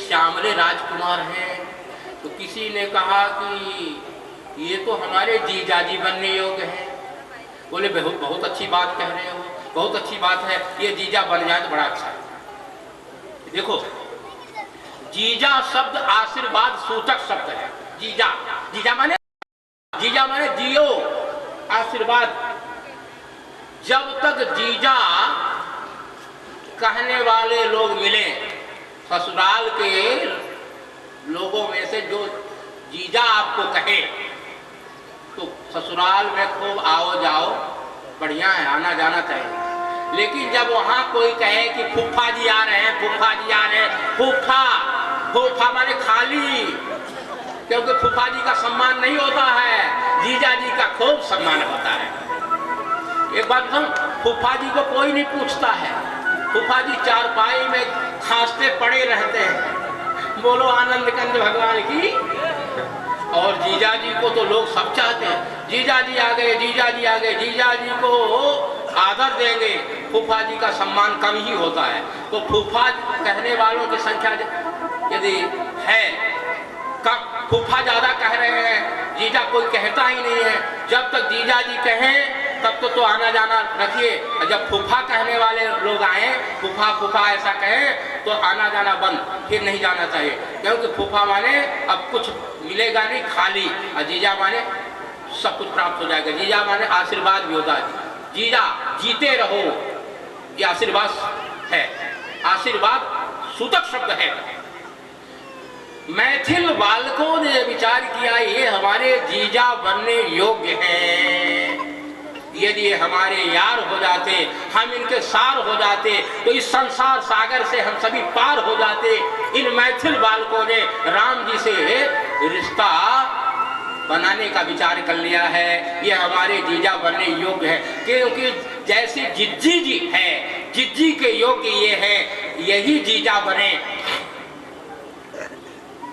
श्यामले राजकुमार हैं। तो किसी ने कहा कि ये तो हमारे जीजाजी बनने योग्य हैं। बोले बहुत बहुत अच्छी बात कह रहे हो, बहुत अच्छी बात है, ये जीजा बन जाए तो बड़ा अच्छा है। देखो, जीजा शब्द आशीर्वाद सूचक शब्द है। जीजा, जीजा माने जियो, आशीर्वाद। जब तक जीजा कहने वाले लोग मिले, ससुराल के लोगों में से जो जीजा आपको कहे, तो ससुराल में खूब आओ जाओ, बढ़िया है, आना जाना चाहिए। लेकिन जब वहाँ कोई कहे कि फूफा जी आ रहे हैं, फूफा जी आ रहे हैं, फूफा माने खाली, क्योंकि फूफा जी का सम्मान नहीं होता है, जीजा जी का खूब सम्मान होता है। एक बात सुन, फूफा जी को कोई नहीं पूछता है। फूफा जी चारपाई में खांसते पड़े रहते हैं, बोलो आनंद कंद भगवान की। और जीजा जी को तो लोग सब चाहते हैं, जीजा जी आ गए, जीजा जी आ गए, जीजा जी को आदर देंगे। फूफा जी का सम्मान कम ही होता है। तो फूफा कहने वालों की संख्या यदि है कम, फूफा ज्यादा कह रहे हैं, जीजा कोई कहता ही नहीं है। जब तक जीजा जी कहें तब तो आना जाना रखिए। जब फूफा कहने वाले लोग आए, फूफा ऐसा कहें तो आना जाना बंद, फिर नहीं जाना चाहिए। क्योंकि फूफा माने अब कुछ मिलेगा नहीं, खाली, और जीजा माने सब कुछ प्राप्त हो जाएगा। जीजा माने आशीर्वाद भी होता है। जीजा जीते रहो, ये आशीर्वाद है, आशीर्वाद सूतक शब्द है। मैथिल बालकों ने विचार किया ये हमारे जीजा बनने योग्य हैं। यदि हमारे यार हो जाते, हम इनके सार हो जाते, तो इस संसार सागर से हम सभी पार हो जाते। इन मैथिल बालकों ने राम जी से रिश्ता बनाने का विचार कर लिया है। ये हमारे जीजा बनने योग्य है, क्योंकि जैसे जिज्जी जी है, जिज्जी के योग्य ये है, यही जीजा बने।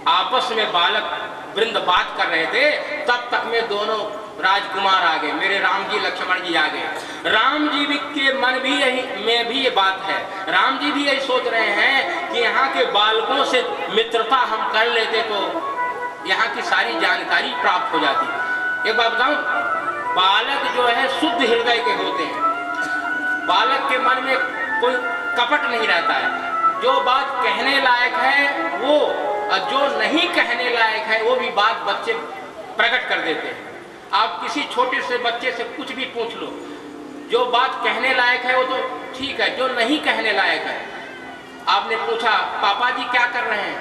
आपस में बालक वृंद बात कर रहे थे, तब तक में दोनों राजकुमार आ गए, मेरे राम जी लक्ष्मण जी आ गए। राम जी भी के मन भी यही में भी ये बात है, राम जी भी यही सोच रहे हैं कि यहाँ के बालकों से मित्रता हम कर लेते तो यहाँ की सारी जानकारी प्राप्त हो जाती। एक बात बताऊं, बालक जो है शुद्ध हृदय के होते हैं, बालक के मन में कोई कपट नहीं रहता है। जो बात कहने लायक है वो, और जो नहीं कहने लायक है वो भी बात बच्चे प्रकट कर देते हैं। आप किसी छोटे से बच्चे से कुछ भी पूछ लो, जो बात कहने लायक है वो तो ठीक है, जो नहीं कहने लायक है, आपने पूछा पापा जी क्या कर रहे हैं,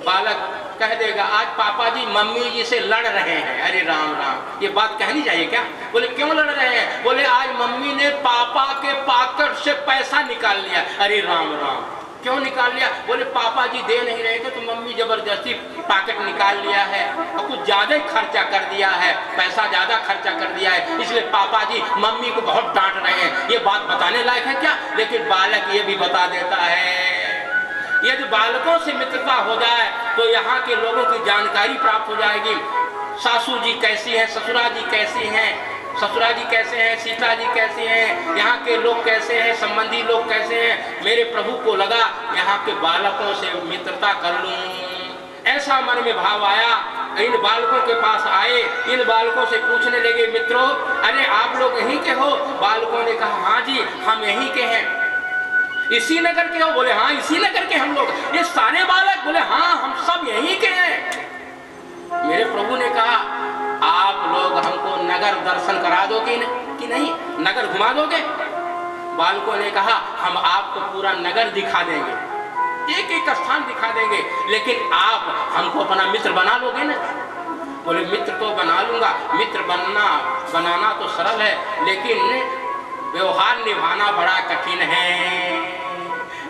बालक कह देगा आज पापा जी मम्मी जी से लड़ रहे हैं। अरे राम राम, ये बात कहनी चाहिए क्या? बोले क्यों लड़ रहे हैं? बोले आज मम्मी ने पापा के पॉकेट से पैसा निकाल लिया। अरे राम राम, क्यों निकाल लिया? बोले पापा जी दे नहीं रहे थे तो मम्मी जबरदस्ती पॉकेट निकाल लिया है और कुछ ज्यादा ही खर्चा कर दिया है, पैसा ज्यादा खर्चा कर दिया है, इसलिए पापा जी मम्मी को बहुत डांट रहे हैं। ये बात बताने लायक है क्या? लेकिन बालक ये भी बता देता है। यदि बालकों से मित्रता हो जाए तो यहाँ के लोगों की जानकारी प्राप्त हो जाएगी। सासू जी कैसी है, ससुरा जी कैसी हैं, ससुरा जी कैसे हैं, सीता जी कैसे हैं, यहाँ के लोग कैसे हैं, संबंधी लोग कैसे हैं। मेरे प्रभु को लगा यहाँ के बालकों से मित्रता कर लूं, ऐसा मन में भाव आया। इन बालकों के पास आए, इन बालकों से पूछने लगे, मित्रों अरे आप लोग यहीं के हो? बालकों ने कहा हाँ जी हम यहीं के हैं। इसी नगर के हो? बोले हाँ इसी नगर के हम लोग। ये सारे बालक? बोले हाँ हम सब यहीं के हैं। मेरे प्रभु ने कहा आप लोग हमको नगर दर्शन करा दोगे कि नहीं, नगर घुमा दोगे? बालकों ने कहा हम आपको पूरा नगर दिखा देंगे, एक एक स्थान दिखा देंगे, लेकिन आप हमको अपना मित्र बना लोगे ना? बोले मित्र तो बना लूंगा, मित्र बनाना तो सरल है, लेकिन व्यवहार निभाना बड़ा कठिन है।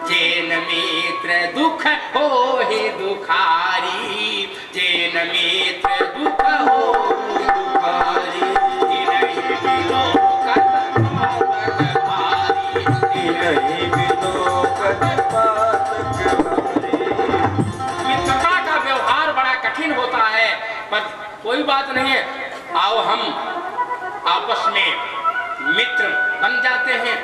जेन मित्र दुख हो ही दुखारी, जेन मित्र दुख हो ही दुखारी, मित्रता का व्यवहार बड़ा कठिन होता है, पर कोई बात नहीं है, आओ हम आपस में मित्र बन जाते हैं।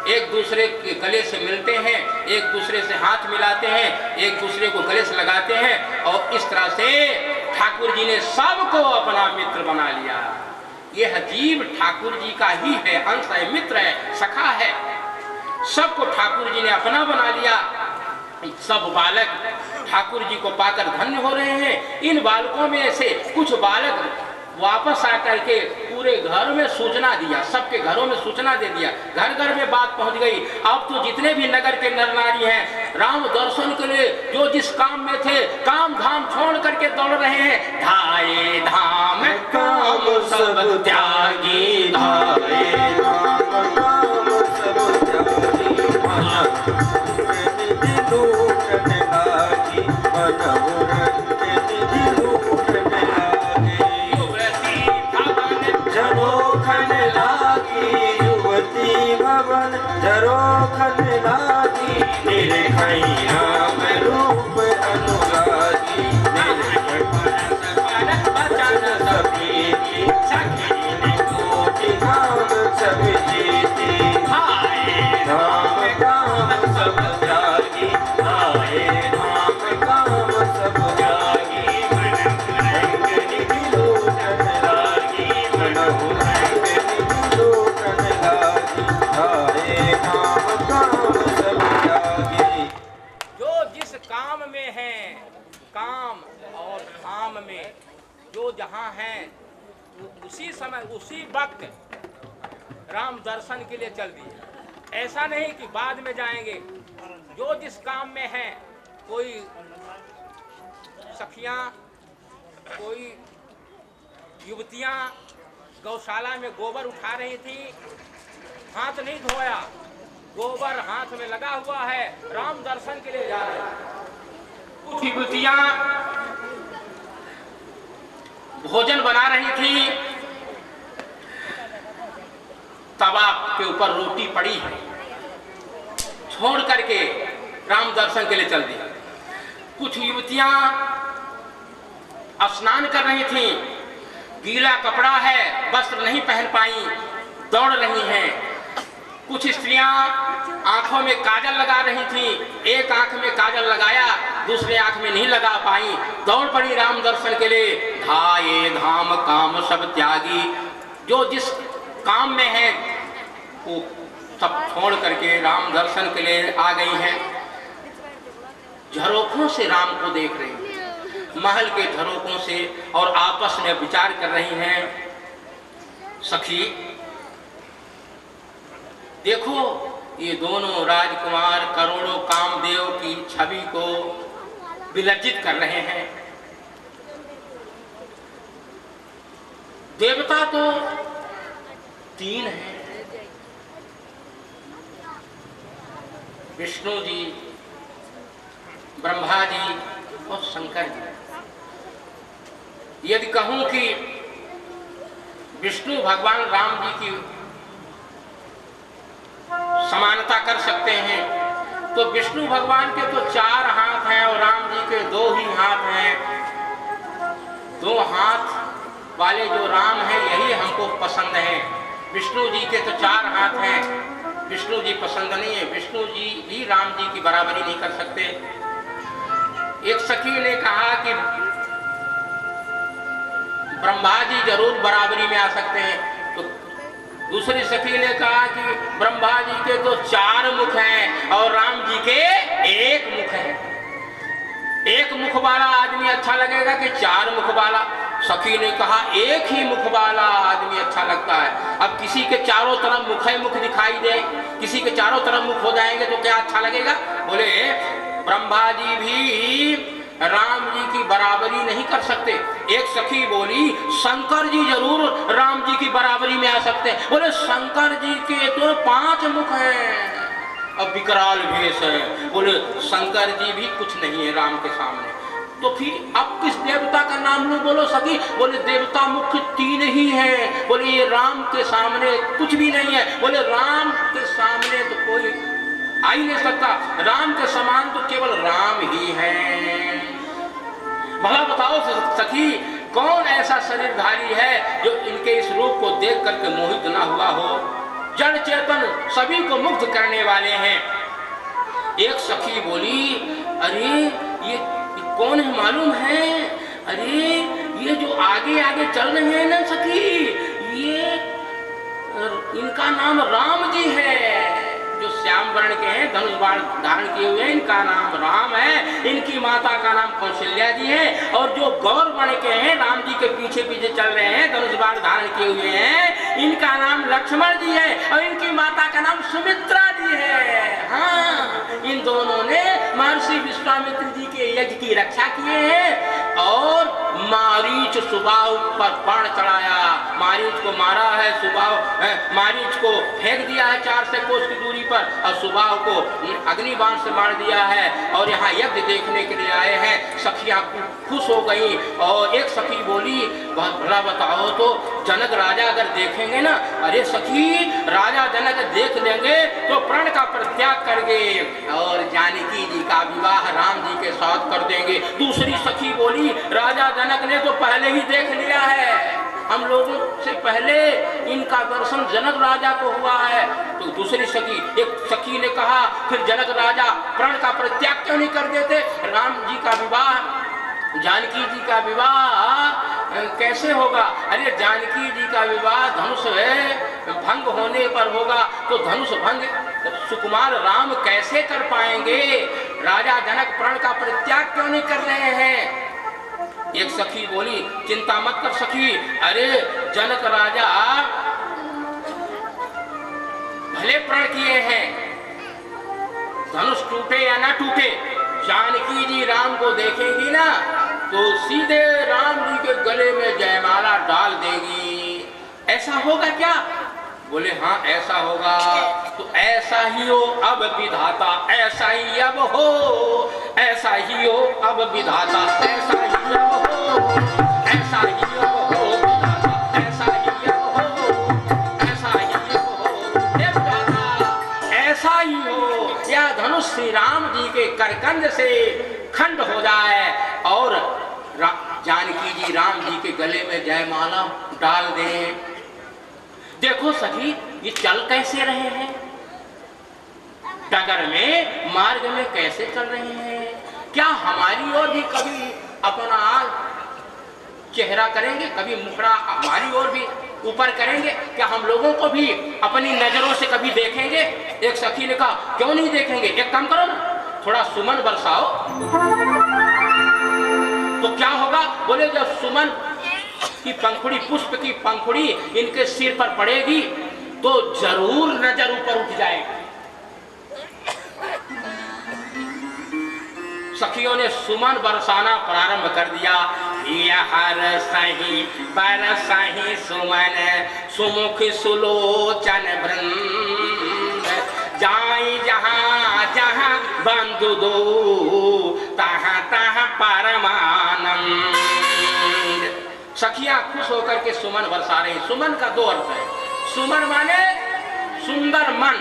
एक दूसरे के गले से मिलते हैं, एक दूसरे से हाथ मिलाते हैं, एक दूसरे को गले से लगाते हैं और इस तरह से ठाकुर जी ने सबको अपना मित्र बना लिया। यह जीव ठाकुर जी का ही है, अंश है, मित्र है, सखा है। सबको ठाकुर जी ने अपना बना लिया। सब बालक ठाकुर जी को पाकर धन्य हो रहे हैं। इन बालकों में से कुछ बालक वापस आकर के पूरे घर में सूचना दिया, सबके घरों में सूचना दे दिया, घर घर में बात पहुंच गई। अब तो जितने भी नगर के नर नारी हैं राम दर्शन के लिए जो जिस काम में थे, काम धाम छोड़ करके दौड़ रहे हैं। धाये धाम काम सब त्यागी, धाये धाम काम सब त्यागी, झरोखन लागी, निर्खैया में रूप अनुरागी, बचन सफेदी, सखी कोटि धाम सब जीती, आए धाम काम सब त्यागी, आए धाम काम सब त्यागी, रंग निधि लोटन लागी, मनहु रंग निधि लोटन लागी, आए धाम काम सब त्यागी। जो जिस काम में है, काम और धाम में जो जहाँ है, उसी समय उसी वक्त राम दर्शन के लिए चल दिए। ऐसा नहीं कि बाद में जाएंगे। जो जिस काम में है, कोई सखियां, कोई युवतियां गौशाला में गोबर उठा रही थी, हाथ नहीं धोया, गोबर हाथ में लगा हुआ है, राम दर्शन के लिए जा रहे हैं। कुछ युवतियां भोजन बना रही थी, तवा के ऊपर रोटी पड़ी है, छोड़ करके राम दर्शन के लिए चल दी। कुछ युवतियां स्नान कर रही थी, गीला कपड़ा है, वस्त्र नहीं पहन पाई, दौड़ रही हैं। कुछ स्त्रियां आंखों में काजल लगा रही थी, एक आंख में काजल लगाया, दूसरे आंख में नहीं लगा पाई, दौड़ पड़ी राम दर्शन के लिए। धाये धाम काम सब त्यागी, जो जिस काम में है वो सब छोड़ करके राम दर्शन के लिए आ गई हैं। झरोखों से राम को देख रही हैं, महल के झरोखों से, और आपस में विचार कर रही हैं। सखी देखो, ये दोनों राजकुमार करोड़ों कामदेव की छवि को विलज्जित कर रहे हैं। देवता तो 3 हैं, विष्णु जी, ब्रह्मा जी और शंकर जी। यदि कहूं कि विष्णु भगवान राम जी की समानता कर सकते हैं, तो विष्णु भगवान के तो 4 हाथ हैं और राम जी के 2 ही हाथ हैं। 2 हाथ वाले जो राम हैं यही हमको पसंद है। विष्णु जी के तो 4 हाथ हैं, विष्णु जी पसंद नहीं है। विष्णु जी भी राम जी की बराबरी नहीं कर सकते। एक सखी ने कहा कि ब्रह्मा जी जरूर बराबरी में आ सकते हैं, तो दूसरी सखी ने कहा कि ब्रह्मा जी के तो 4 मुख हैं और राम जी के 1 मुख है। 1 मुख वाला आदमी अच्छा लगेगा कि 4 मुख वाला? सखी ने कहा 1 ही मुख वाला आदमी अच्छा लगता है। अब किसी के चारों तरफ मुख ही मुख दिखाई दे, किसी के चारों तरफ मुख हो जाएंगे तो क्या अच्छा लगेगा? बोले ब्रह्मा जी भी राम जी की बराबरी नहीं कर सकते। एक सखी बोली शंकर जी जरूर राम जी की बराबरी में आ सकते हैं। बोले शंकर जी के तो 5 मुख हैं, अब विकराल भेष है। बोले शंकर जी भी कुछ नहीं है राम के सामने। तो फिर अब किस देवता का नाम लो? बोलो सखी। बोले देवता मुख्य 3 ही हैं। बोले ये राम के सामने कुछ भी नहीं है। बोले राम के सामने तो कोई आ ही नहीं सकता, राम के समान तो केवल राम ही है। भला बताओ सखी, कौन ऐसा शरीरधारी है जो इनके इस रूप को देख करके मोहित ना हुआ हो? जड़ चेतन सभी को मुक्त करने वाले हैं। एक सखी बोली, अरे ये कौन है मालूम है? अरे ये जो आगे आगे चल रहे हैं ना सखी, ये इनका नाम राम जी है। जो श्याम वर्ण के हैं, धनुष बाण धारण किए हुए हैं, इनका नाम राम है। इनकी माता का नाम कौशल्या जी है। और जो गौर वर्ण के हैं, राम जी के पीछे पीछे चल रहे हैं, धनुष बाण धारण किए हुए हैं, इनका नाम लक्ष्मण जी है। और इनकी माता का नाम सुमित्रा जी है। हाँ, इन दोनों ने महर्षि विश्वामित्र जी के यज्ञ की रक्षा किए हैं और मारीच सुबाहु पर बाण चढ़ाया, मारीच को मारा है, सुबाहु मारीच को फेंक दिया है 400 कोस की दूरी पर, और सुबाहु को अग्नि बाण से मार दिया है। और यहाँ यज्ञ देखने के लिए आए हैं। सखियां खुश हो गई। और एक सखी बोली, बहुत भला बताओ तो जनक राजा अगर देखेंगे ना, अरे सखी राजा जनक देख लेंगे तो प्रण का परित्याग करके और जानकी जी का विवाह राम जी के साथ कर देंगे। दूसरी सखी बोली, राजा जनक ने तो पहले ही देख लिया है, हम लोगों से पहले इनका दर्शन जनक राजा को हुआ है। तो दूसरी सखी, एक सखी ने कहा, फिर जनक राजा प्रण का परित्याग क्यों नहीं कर देते? राम जी का विवाह, जानकी जी का विवाह कैसे होगा? अरे जानकी जी का विवाह धनुष भंग होने पर होगा, तो धनुष भंग सुकुमार राम कैसे कर पाएंगे? राजा जनक प्रण का परित्याग क्यों नहीं कर रहे हैं? एक सखी बोली, चिंता मत कर सखी, अरे जनक राजा भले प्रण किए हैं, धनुष टूटे या ना टूटे, जानकी जी राम को देखेंगी ना तो सीधे राम जी के गले में जयमाला डाल देगी। ऐसा होगा क्या? बोले हाँ ऐसा होगा। तो ऐसा ही हो अब विधाता, ऐसा ही अब हो, ऐसा ही हो अब विधाता, ऐसा ही अब हो, ऐसा ही अब हो विधाता, ऐसा ही अब हो, ऐसा ही अब हो हे विधाता, ऐसा ही हो। या धनुष श्री राम जी के करकंद से खंड हो जाए और जानकी जी राम जी के गले में जयमाला डाल दें। देखो सखी, ये चल कैसे रहे हैं, डगर में, मार्ग में कैसे चल रहे हैं? क्या हमारी ओर भी कभी अपना चेहरा करेंगे, कभी मुखड़ा हमारी ओर भी ऊपर करेंगे? क्या हम लोगों को भी अपनी नजरों से कभी देखेंगे? एक सखी ने कहा, क्यों नहीं देखेंगे, एक काम करो ना, थोड़ा सुमन बरसाओ तो क्या होगा? बोले जब सुमन की पंखुड़ी, पुष्प की पंखुड़ी इनके सिर पर पड़ेगी तो जरूर नजर ऊपर उठ जाएगी। सखियों ने सुमन बरसाना प्रारंभ कर दिया। हर सही बरसही सुमन सुमुख सुलोचन वृंद, जाई जहां जहां बंधु दो तहां तहां परमानंद। सखियां खुश होकर के सुमन बरसा रही। सुमन का दो अर्थ है। सुमन माने सुंदर मन,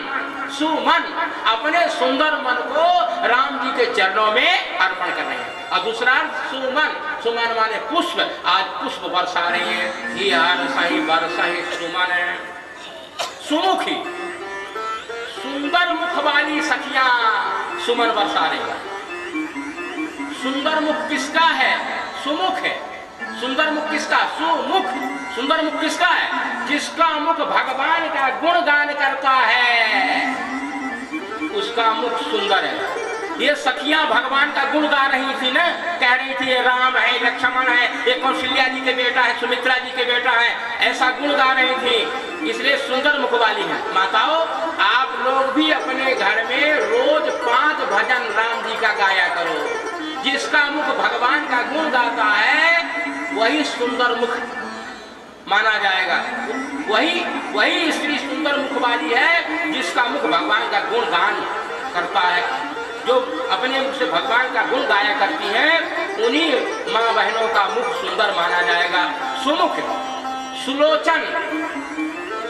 सुमन अपने सुंदर मन को राम जी के चरणों में अर्पण कर रहे हैं। और दूसरा सुमन, सुमन माने पुष्प, आज पुष्प बरसा रही है। ये हर सही बरसही सुमन है, सुमुखी सुंदर मुख वाली सखियां सुमन बरसा रही है। सुंदर मुख किसका है? सुमुख है। सुंदर मुख किसका? सुमुख। सुंदर मुख किसका है? जिसका मुख भगवान का गुणगान करता है, उसका मुख सुंदर है। ये सखियां भगवान का गुण गा रही थी ना, कह रही थी ये राम है, लक्ष्मण है, ये कौशल्या जी के बेटा है, सुमित्रा जी के बेटा है, ऐसा गुण गा रही थी, इसलिए सुंदर मुख वाली है। माताओं, आप लोग भी अपने घर में रोज 5 भजन राम जी का गाया करो। जिसका मुख भगवान का गुण गाता है वही सुंदर मुख माना जाएगा। वही स्त्री सुंदर मुख वाली है जिसका मुख भगवान का गुण गान करता है। जो अपने मुख से भगवान का गुण गाया करती हैं, उन्हीं माँ बहनों का मुख सुंदर माना जाएगा। सुमुख, सुलोचन,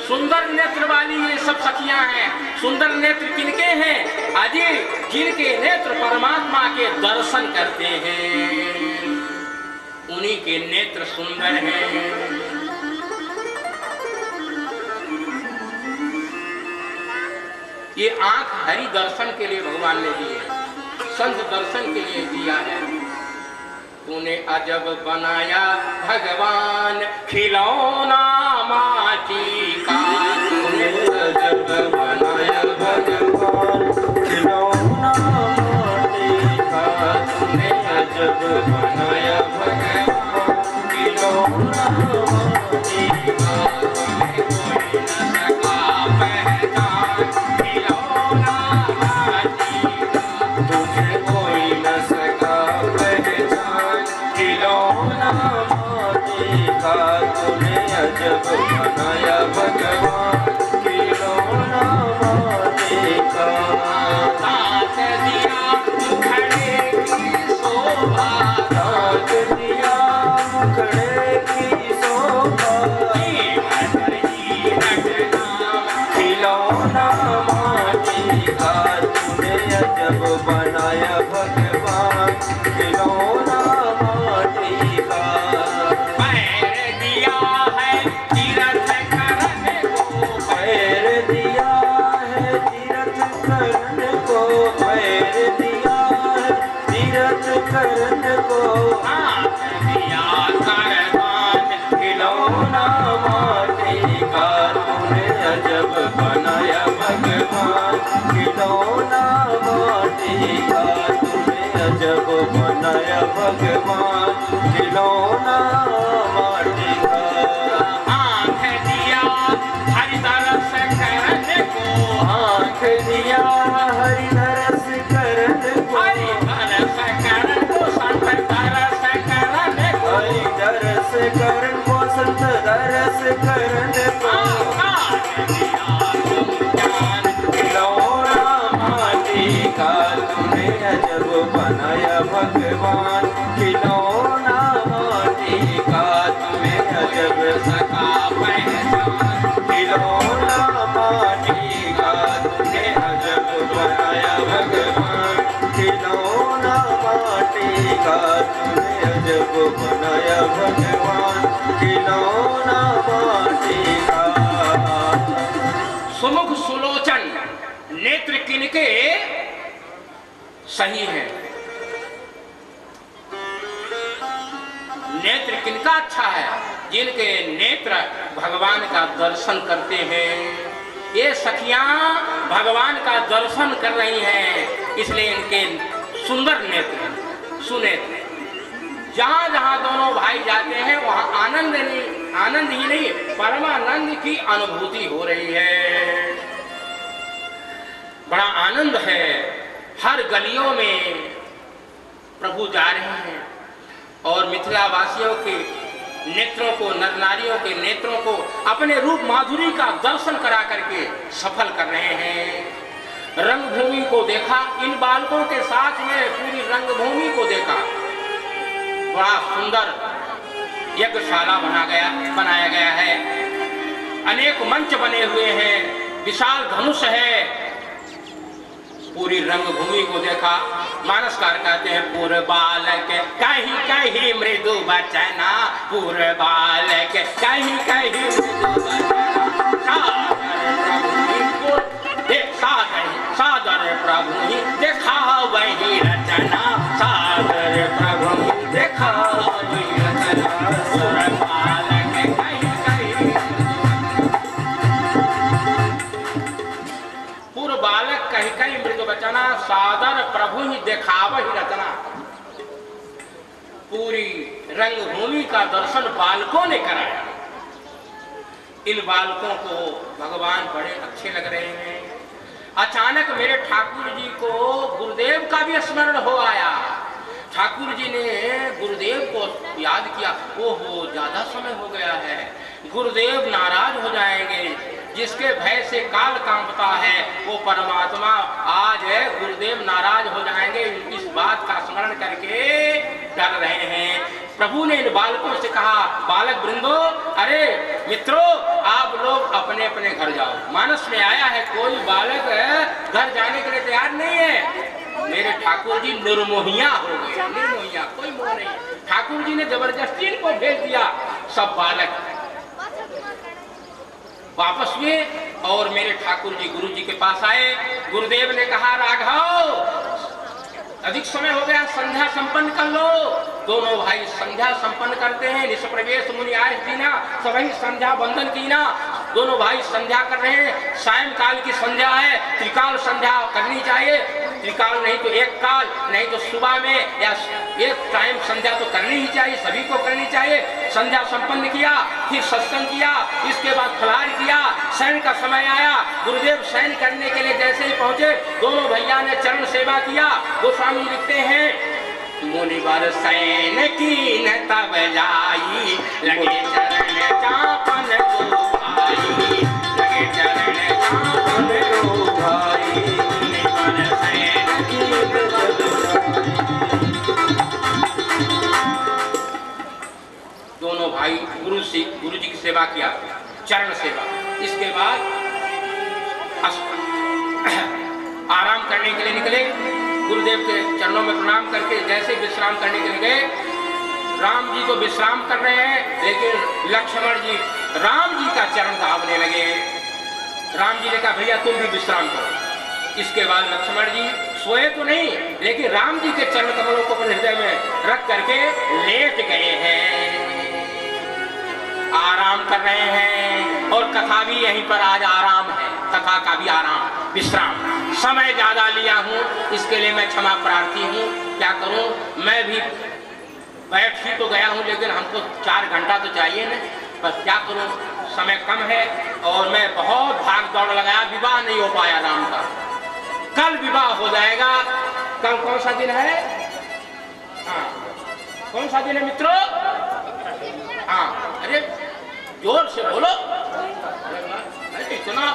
सुंदर नेत्र वाली ये सब सखियां हैं। सुंदर नेत्र किनके हैं? अजय, जिनके नेत्र परमात्मा के दर्शन करते हैं, उन्हीं के नेत्र सुंदर हैं। ये आंख हरि दर्शन के लिए भगवान ने दी है, संत दर्शन के लिए दिया है। तूने अजब बनाया भगवान खिलौना माटी का, तूने अजब बनाया भगवान खिलौना माटी का, तूने अजब बनाया भगवान खिलौना माटी का, तुम्हें कोई न सका पहचान खिलौना माटी का, तुझे कोई न सका पहचान खिलौना माटी का, तूने अजब बनाया भगवान खिलौना माटी का। दांत दिया मुखड़े की शोभा, दांत दिया मुखड़े की शोभा, खिलौना माटी का, तूने अजब बनाया भगवान खिलौना माटी का। पैर दिया है तीरथ करने को, पैर दिया है तीरथ करन को, पैर दिया है तीरथ करन को, हाथ दिया कारवान खिलौना माटी का, तूने अजब बनाया भगवान खिलौना माटी का, तूने अजब बनाया भगवान खिलौना माटी का। आँख दिया हरि दरस करने को, आँख दिया हरि दरस करन को, हरि दरस करने को, संत दरस करने को, हरि दरस करन को, संत दरस करन को, खिलौना माटी का, तूने अजब बनाया भगवान खिलौना माटी का, तूने अजब सका पहचान खिलौना माटी का, तूने अजब बनाया भगवान खिलौना माटी का, तूने अजब बनाया भगवान खिलौना माटी का। सुमुख सुलोचन नेत्र किनके सही है, नेत्र किनका अच्छा है, जिनके नेत्र भगवान का दर्शन करते हैं। ये सखियां भगवान का दर्शन कर रही हैं, इसलिए इनके सुंदर नेत्र सुनेत्र। जहां जहां दोनों भाई जाते हैं वहां आनंद ही नहीं परमानंद की अनुभूति हो रही है। बड़ा आनंद है। हर गलियों में प्रभु जा रहे हैं और मिथिला वासियों के नेत्रों को, नर नारियों के नेत्रों को अपने रूप माधुरी का दर्शन करा करके सफल कर रहे हैं। रंगभूमि को देखा, इन बालकों के साथ में पूरी रंगभूमि को देखा। बड़ा सुंदर यज्ञशाला बनाया गया है। अनेक मंच बने हुए हैं, विशाल धनुष है। पूरी रंगभूमि को देखा। मानसकार कहते हैं पूर्व बालक कहीं कहीं मृदु बचना, पूर्व बालक कहीं कहीं मृदु बचना, सादर प्रभु ही देखा वही रचना, सादर प्रभु ही देखा वही रचना, पूर्व बालक कहीं कहीं, पूर्व बालक कहीं कहीं मृदु बचना, सादर प्रभु ही देखाव ही रचना। पूरी रंगभूमि का दर्शन बालकों ने कराया। इन बालकों को भगवान बड़े अच्छे लग रहे हैं। अचानक मेरे ठाकुर जी को गुरुदेव का भी स्मरण हो आया। ठाकुर जी ने गुरुदेव को याद किया। ओहो, ज्यादा समय हो गया है, गुरुदेव नाराज हो जाएंगे। जिसके भय से काल कांपता है वो परमात्मा आज है, गुरुदेव नाराज हो जाएंगे, इस बात का स्मरण करके डर रहे हैं। प्रभु ने इन बालकों से कहा, बालक वृंदो, अरे मित्रों, आप लोग अपने अपने घर जाओ। मानस में आया है कोई बालक घर जाने के लिए तैयार नहीं है। मेरे ठाकुर जी निर्मोहिया हो गए, निर्मोहिया, कोई मोह नहीं। ठाकुर जी ने जबरदस्ती इनको भेज दिया। सब बालक वापस हुए और मेरे ठाकुर जी गुरु जी के पास आए। गुरुदेव ने कहा, राघव अधिक समय हो गया, संध्या संपन्न कर लो। दोनों भाई संध्या संपन्न करते हैं। निष्प्रवेश मुनि आए दीना, सभी संध्या बंदन की ना। दोनों भाई संध्या कर रहे हैं। सायंकाल की संध्या है, त्रिकाल संध्या करनी चाहिए। त्रिकाल नहीं तो एक काल, नहीं तो सुबह में या एक टाइम संध्या तो करनी ही चाहिए, सभी को करनी चाहिए। संध्या संपन्न किया, फिर सत्संग किया, इसके बाद फलाहार किया। शयन का समय आया, गुरुदेव शयन करने के लिए जैसे ही पहुंचे, दोनों भैया ने चरण सेवा किया। गोस्वामी लिखते हैं, मुनिवर शयन की न तब लाई, लगे चरण चापन दो भाई, लगे चरण चापन दो भाई, मुनिवर शयन की न तब दोनों भाई गुरु जी की सेवा किया, चरण सेवा। इसके बाद आराम करने के लिए निकले। गुरुदेव के चरणों में प्रणाम करके जैसे विश्राम करने के लिए गए, राम जी तो विश्राम कर रहे हैं, लेकिन लक्ष्मण जी राम जी का चरण दाबने लगे। राम जी ने कहा, भैया तुम भी विश्राम करो। इसके बाद लक्ष्मण जी सोए तो नहीं, लेकिन राम जी के चरण कमलों को अपने हृदय में रख करके लेट गए हैं, आराम कर रहे हैं। और कथा भी यहीं पर आज आराम है, कथा का भी आराम, विश्राम। समय ज्यादा लिया हूँ, इसके लिए मैं क्षमा प्रार्थी हूँ। क्या करूँ, मैं भी बैठ ही तो गया हूँ, लेकिन हमको 4 घंटा तो चाहिए ना। बस क्या करूँ, समय कम है और मैं बहुत भाग दौड़ लगाया, विवाह नहीं हो पाया राम का। कल विवाह हो जाएगा। कल कौन सा दिन है? हाँ, कौन सा दिन है मित्रों? हाँ, अरे जोर से बोलो। अरे इतना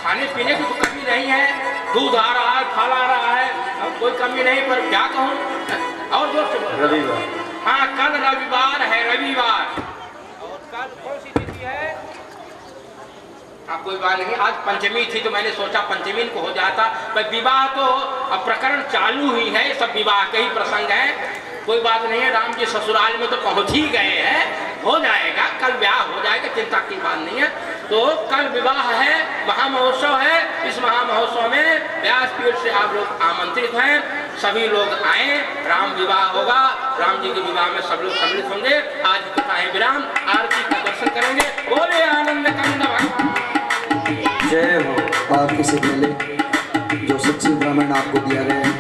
खाने पीने की तो कमी नहीं है, दूध आ रहा है, फल आ रहा है, अब कोई कमी नहीं, पर क्या कहूँ, और जोर से बोलो। रविवार। हाँ, कल रविवार है, रविवार। और कल कौन सी तिथि है? हाँ, कोई बात नहीं, आज पंचमी थी तो मैंने सोचा पंचमी को हो जाता, पर विवाह तो अब प्रकरण चालू ही है, सब विवाह के ही प्रसंग है। कोई बात नहीं है, राम जी ससुराल में तो पहुंच ही गए हैं, हो जाएगा, कल ब्याह हो जाएगा, चिंता की बात नहीं है। तो कल विवाह है, महामहोत्सव है। इस महामहोत्सव में व्यासपीठ से आप लोग आमंत्रित हैं, सभी लोग आए, राम विवाह होगा, राम जी के विवाह में सब लोग सम्मिलित होंगे। आज की कथा है विराम, आरती का दर्शन करेंगे। बोले आनंद कंद भगवान जय हो। आपके से पहले जो सच्ची ब्राह्मण आपको दिया गया है,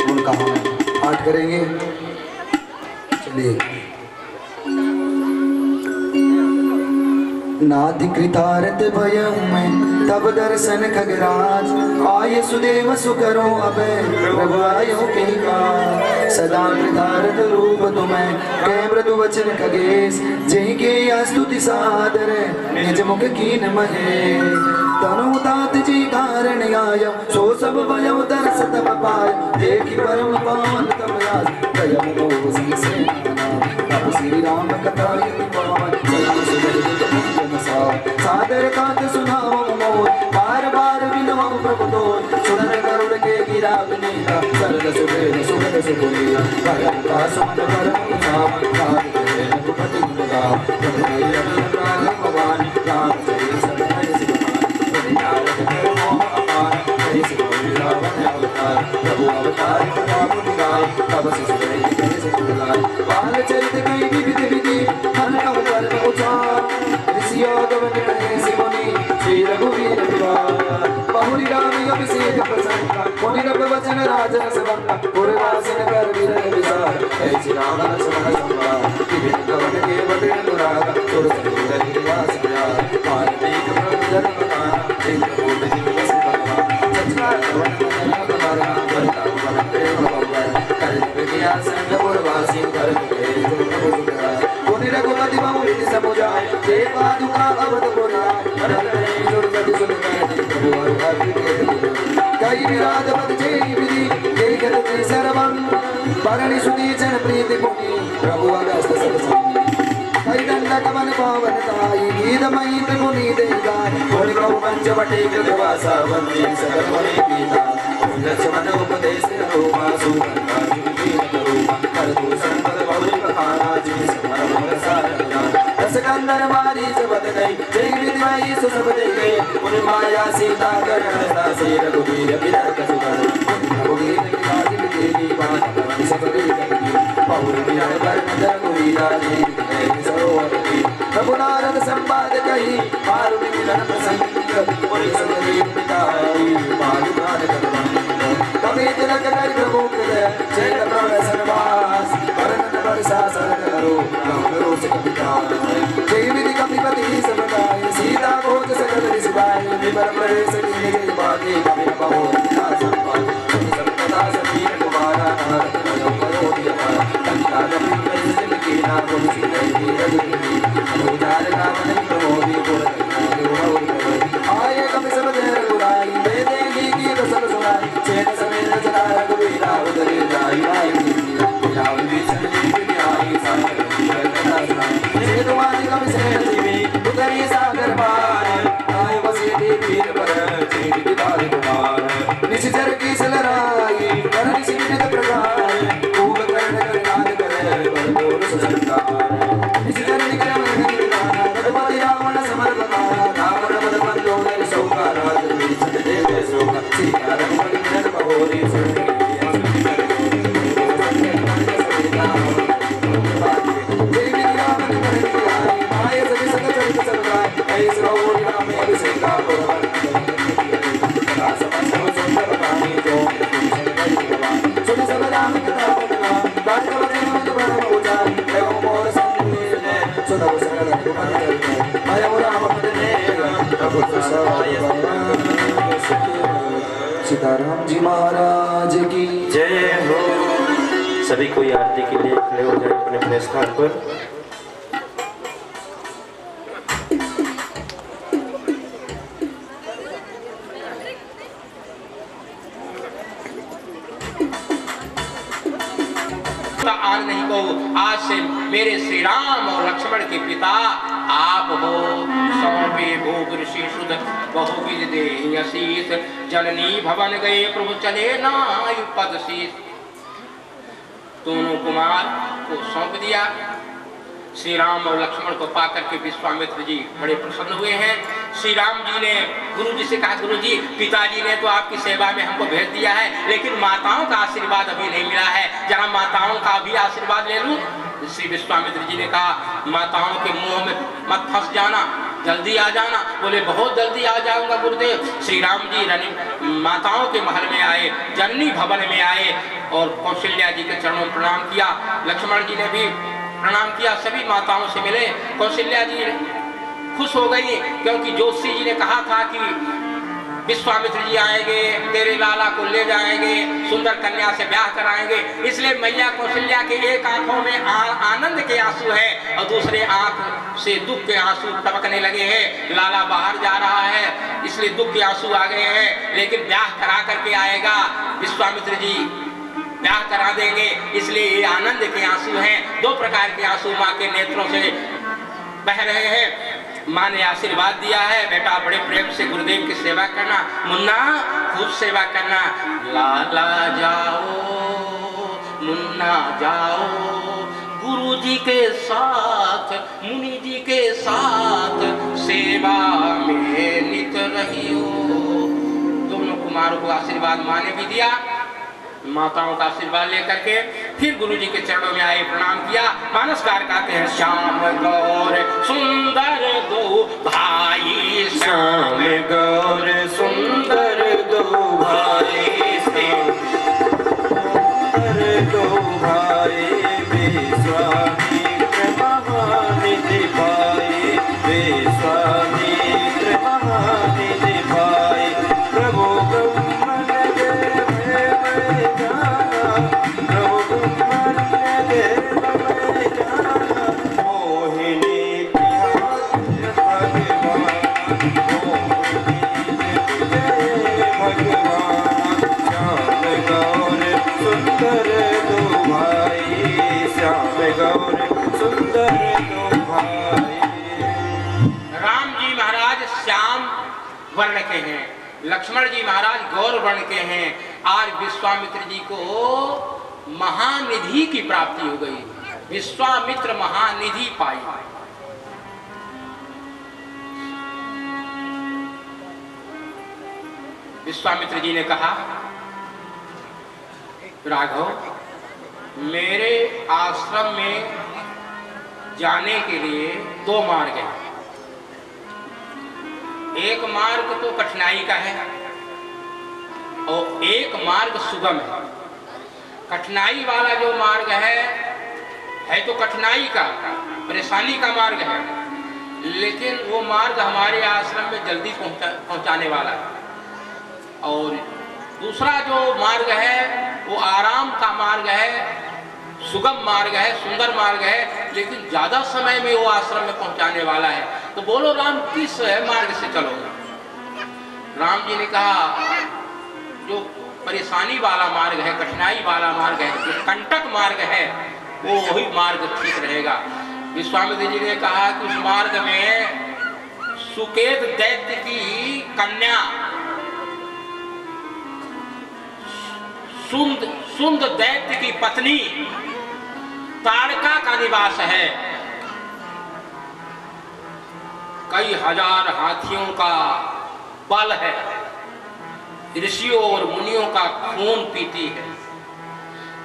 उनका हम पाठ करेंगे। चलिए। नाधिकृतारत भयं मैं तब दर्शन खगराज, आय सुदेव सुकरो अभय प्रभु आयो के का। सदा कृतारत रूप तुम्हें कै मृदु वचन खगेश, जय के स्तुति सादर निज मुख कीन महे। तनु तात जी कारण आयो, सो सब भयो दर्श तब पाय, देखि परम पावन तब राज, दयम मोह सी से तब श्री राम कथा यति पावन, सदा सुबह सादर कांत सुनाओ मोर, बार बार विनवम प्रभु तोर, सुनर करुण के गिरा बनेगा, सरद सुबह सुगंध सुगुनिया, करम का सुमन करम सावन, काद के रघुपति गुणगा, प्रभु रवि प्राण भगवान, राम चरित सतमय सिद्धांत, प्रभु नारद कर मोह अपार, कहि सिद्धि रावण अवतार, प्रभु अवतार प्रताप दिखाए, तब से सुबह कहि सिद्धि बाल चरित कई विविध विधि, हर अवतार उचार, गवन कहे सिमुनि श्री रघुवीर विवार, बहुरी राम अभिषेक प्रसन्न, मुनि रब वचन राजन सवंगा, पुरवासिन कर विरह विचार, ऐसी राम लक्ष्मण संवार, विभिन्न कवन के बदे अनुराग, सुर संग निवास प्यार, वाल्मीकि प्रभु जन्म काल, इंद्र भूमि दिवस भगवान, सचराचर कवन मन भगवान, वरता भवन प्रेम भगवान, कर विज्ञा संग पुरवासी कर के प्रभु सुखरा, मुनि रघुपति बहु समुजाय, देवा दुखा अवध पुराय, भरत ने दुर्गति सुन गए, प्रभु हरि कई विराज पद जय विधि, देखत ते सर्वं, परनि सुनी जन प्रीति मुनि, प्रभु अगस्त सत्संगी, कई दंड कवन पावन ताई, गीतमयी त्रिपुनि देगाय, मुनि प्रभु पंचवटी कृतवासा, वंदे सकल मुनि पीता, लक्ष्मण उपदेश रूपा, सुगंधा जुगीन रूपा, कर दूषण पद बहु कहाना, जिस समर मोर सारना, रस कंदन मारी जबत गई जय विद्वाई सो सब दे गए उन माया सीता कर दासी रघुवीर बिरह कसुगर रघुवीर की बात तेरी बात कवि सब दे गई पौर बिरह पर रघुवीरा जी गए सरोवर की प्रभु नारद संवाद कही मारुति मिलन प्रसंग और सब दे पिताई बाल प्राण करवाई कभी तिलक कर प्रभु हृदय चैन प्रभु सर्वास वरन वर्षा सरद करो राम करो से कपिता जय विधि कपिपति समगाय सीता भोज सकल रिसवाय विवर प्रवेश की जय बाते कवि बहु पिता संपाद संपदा समीर कुमारा नारद करो दिया कंता कपि प्रसिद्ध की ना बोल सिद्धि रजनी अनुदार नाम प्रमोदी बोल आए कवि सब जय रघुराई वेदे की रसल सुनाई चैन समेत चला रघुवीरा उदरे जाई आई जाई विचन जी आई सागर से तुम्हारी कवि से जीवी उतरी सागर पार आए बसे वीर पर चेत पितार कुमार निश्चर की सलराई कर निश्चित प्रकार खूब कर्ण कर नाद कर पर बोल संकार निश्चर निकल रघुपति रावण समर्पका रावण बद बंदो नर सौका राज विचन देव सौका सीता रघुपति मिलन बहोरी सुन सीताराम जी महाराज की जय हो। सभी कोई आरती के लिए खड़े हो जाए अपने अपने स्थान पर। आज नहीं कहूँ, आज से मेरे श्री राम और लक्ष्मण के पिता आप हो। सौंपे भोग ऋषि सुध बहुविध देहि असीस जननी भवन गए प्रभु चले नायु पद शीस। दोनों कुमार को सौंप दिया। श्री राम और लक्ष्मण को पाकर के विश्वामित्र जी बड़े प्रसन्न हुए हैं। श्री राम जी ने गुरु जी से कहा, गुरु जी पिताजी ने तो आपकी सेवा में हमको भेज दिया है, लेकिन माताओं का आशीर्वाद अभी नहीं मिला है, जरा माताओं का भी आशीर्वाद ले लूं। श्री विश्वामित्र जी ने कहा, माताओं के मुंह में मत फंस जाना, जल्दी आ जाना। बोले बहुत जल्दी आ जाऊंगा गुरुदेव। श्री राम जी माताओं के महल में आए, जननी भवन में आए और कौशल्या जी के चरणों में प्रणाम किया। लक्ष्मण जी ने भी प्रणाम किया, सभी माताओं से मिले। कौशल्या जी खुश हो गई क्योंकि ज्योतिषी जी ने कहा था कि विश्वामित्र जी आएंगे, तेरे लाला को ले जाएंगे, सुंदर कन्या से ब्याह कराएंगे। इसलिए मैया कौशल्या के एक आंखों में आनंद के आंसू है और दूसरे आंख से दुख के आंसू टपकने लगे हैं। लाला बाहर जा रहा है इसलिए दुख के आंसू आ गए हैं, लेकिन ब्याह करा करके आएगा विश्वामित्र जी, ब्याह करा देंगे, इसलिए ये आनंद के आंसू हैं। दो प्रकार के आंसू माँ के नेत्रों से बह रहे हैं। माँ ने आशीर्वाद दिया है, बेटा बड़े प्रेम से गुरुदेव की सेवा करना, मुन्ना खूब सेवा करना। लाला जाओ मुन्ना जाओ गुरु जी के साथ, मुनि जी के साथ सेवा में नित रहियो। दोनों कुमारों को आशीर्वाद माँ ने भी दिया। माताओं का आशीर्वाद लेकर के फिर गुरु जी के चरणों में आए, प्रणाम किया। मानसकार गाते हैं, श्याम गौर सुंदर दो भाई, श्याम गौर सुंदर दो भाई, सुंदर दो भाई, विश्वामित्र महानिधि भाई, विश्वामित्र महानिधि भाई, प्रभु वर्ण के हैं, लक्ष्मण जी महाराज गौर वर्ण के हैं। आज विश्वामित्र जी को महानिधि की प्राप्ति हो गई, विश्वामित्र महानिधि पाई। विश्वामित्र जी ने कहा, राघव, मेरे आश्रम में जाने के लिए दो मार्ग हैं। एक मार्ग तो कठिनाई का है और एक मार्ग सुगम है। कठिनाई वाला जो मार्ग है तो कठिनाई का, परेशानी का मार्ग है, लेकिन वो मार्ग हमारे आश्रम में जल्दी पहुंचाने वाला है। और दूसरा जो मार्ग है वो आराम का मार्ग है, सुगम मार्ग है, सुंदर मार्ग है, लेकिन ज्यादा समय में वो आश्रम में पहुंचाने वाला है। तो बोलो राम, किस मार्ग से चलोगे? राम जी ने कहा, जो परेशानी वाला मार्ग है, कठिनाई वाला मार्ग है, जो कंटक मार्ग है, वो वही मार्ग ठीक रहेगा। विश्वामित्र जी ने कहा कि उस मार्ग में सुकेत दैत्य की कन्या सुंद दैत्य की पत्नी ताड़का का निवास है। कई हजार हाथियों का बल है, ऋषियों और मुनियों का खून पीती है।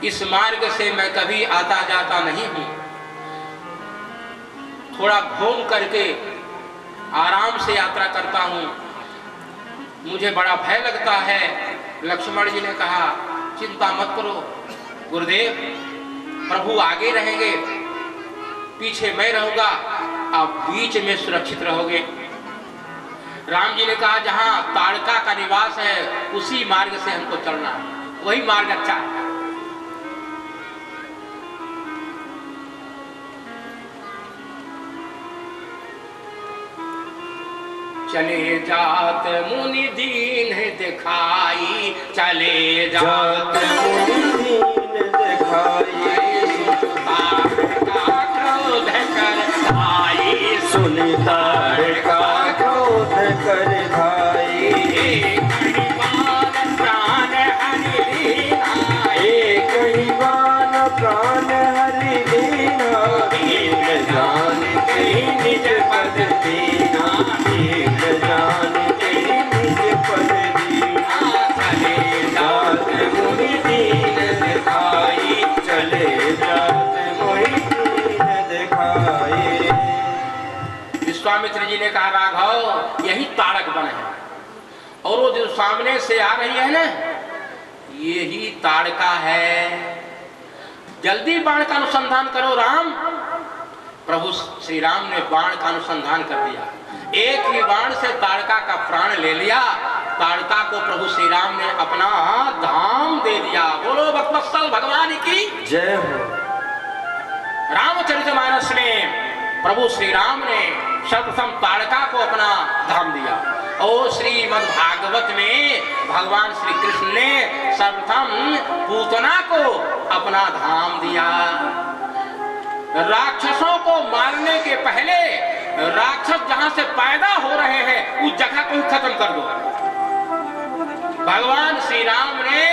इस मार्ग से मैं कभी आता जाता नहीं हूं। थोड़ा घूम करके आराम से यात्रा करता हूं, मुझे बड़ा भय लगता है। लक्ष्मण जी ने कहा, चिंता मत करो गुरुदेव, प्रभु आगे रहेंगे, पीछे मैं रहूंगा, आप बीच में सुरक्षित रहोगे। राम जी ने कहा, जहां ताड़का का निवास है उसी मार्ग से हमको चलना है, वही मार्ग अच्छा है। चले जात मुनि दीन दिखाई, चले जात मुनि दीन दिखाई, क्रोध कर भाई, सुन ताड़का क्रोध कर भाई। प्राण हरि दीना, एक ही बाण प्राण हरि दीना, एक जानते निज पद दीना, एक जानते निज पद दीना। चले जात मुनि दीन दिखाई, चले जात मुनि दीन दिखाई। विश्वामित्र जी ने कहा, राघव, यही ताड़क वन है, और वो जो सामने से आ रही है ना, यही ताड़का है। जल्दी बाण का अनुसंधान करो राम। प्रभु श्री राम ने बाण का अनुसंधान कर दिया। एक ही बाण से ताड़का का प्राण ले लिया। ताड़का को प्रभु श्री राम ने अपना धाम दे दिया। बोलो भक्तवत्सल भगवान की जय हो। रामचरितमानस में प्रभु श्री राम ने सर्वप्रथम ताड़का को अपना धाम दिया, और श्रीमद् भागवत में भगवान श्री कृष्ण ने सर्वप्रथम पूतना को अपना धाम दिया। राक्षसों को मारने के पहले राक्षस जहां से पैदा हो रहे हैं उस जगह को खत्म कर दो। भगवान श्री राम ने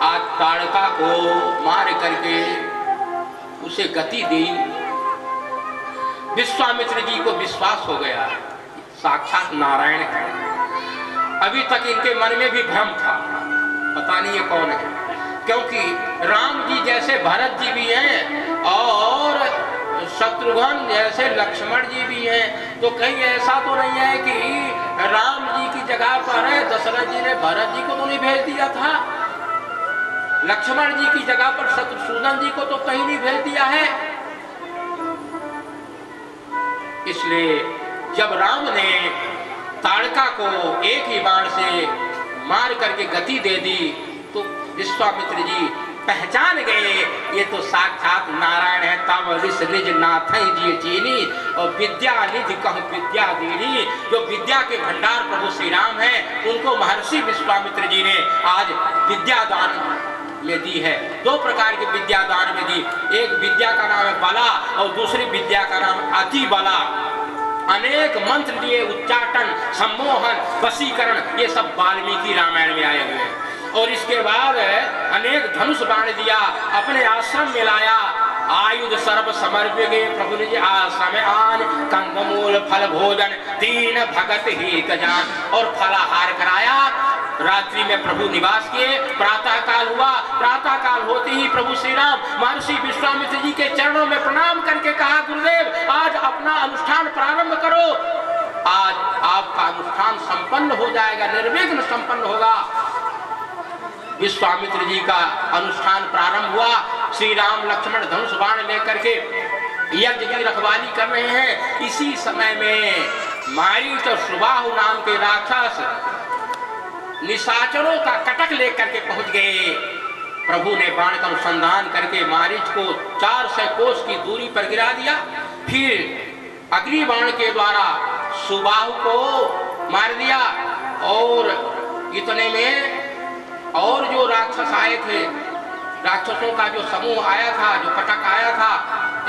आज ताड़का को मार करके उसे गति दी। विश्वामित्र जी को विश्वास हो गया साक्षात नारायण है। अभी तक इनके मन में भी भ्रम था, पता नहीं ये कौन है, क्योंकि राम जी जैसे भरत जी भी हैं और शत्रुघ्न जैसे लक्ष्मण जी भी हैं, तो कहीं ऐसा तो नहीं है कि राम जी की जगह पर दशरथ जी ने भरत जी को तो नहीं भेज दिया था, लक्ष्मण जी की जगह पर शत्रुघ्न जी को तो कहीं नहीं भेज दिया है। इसलिए जब राम ने ताड़का को एक ही बाण से मार करके गति दे दी, तो विश्वामित्र जी पहचान गए ये तो साक्षात नारायण है। तब ऋष निज नाथ जी चीनी और विद्या निधि कहूं विद्या दीनी। जो विद्या के भंडार प्रभु श्री राम है, उनको महर्षि विश्वामित्र जी ने आज विद्या दान में दी है। दो प्रकार की विद्या दान में दी। एक विद्या का नाम है बला और दूसरी विद्या का नाम अति बला। अनेक मंत्र दिए, उच्चाटन, सम्मोहन, वशीकरण, ये सब वाल्मीकि रामायण में आए हुए हैं। और इसके बाद अनेक धनुष बाण दिया, अपने आश्रम में लाया, आयुध सर्व समर्प्य गए प्रभु निज आश्रम आन, कंदमूल फल भोजन दीन भगत ही जान, और फलाहार कराया। रात्रि में प्रभु निवास किए। प्रातः काल हुआ, प्रातः काल होते ही प्रभु श्री राम महर्षि विश्वामित्र जी के चरणों में प्रणाम करके कहा, गुरुदेव आज अपना अनुष्ठान प्रारंभ करो, आज आपका अनुष्ठान संपन्न हो जाएगा, निर्विघ्न संपन्न होगा। विश्वामित्र जी का अनुष्ठान प्रारंभ हुआ। श्री राम लक्ष्मण धनुष बाण लेकर के यज्ञ की रखवाली कर रहे हैं। इसी समय में मारीच और सुबाहु नाम के राक्षस निशाचरों का कटक लेकर के पहुंच गए। प्रभु ने बाण का अनुसंधान करके मारीच को 400 कोस की दूरी पर गिरा दिया। फिर अग्नि बाण के द्वारा सुबाहु को मार दिया और इतने में और जो राक्षस आए थे, राक्षसों का जो समूह आया था, जो कटक आया था,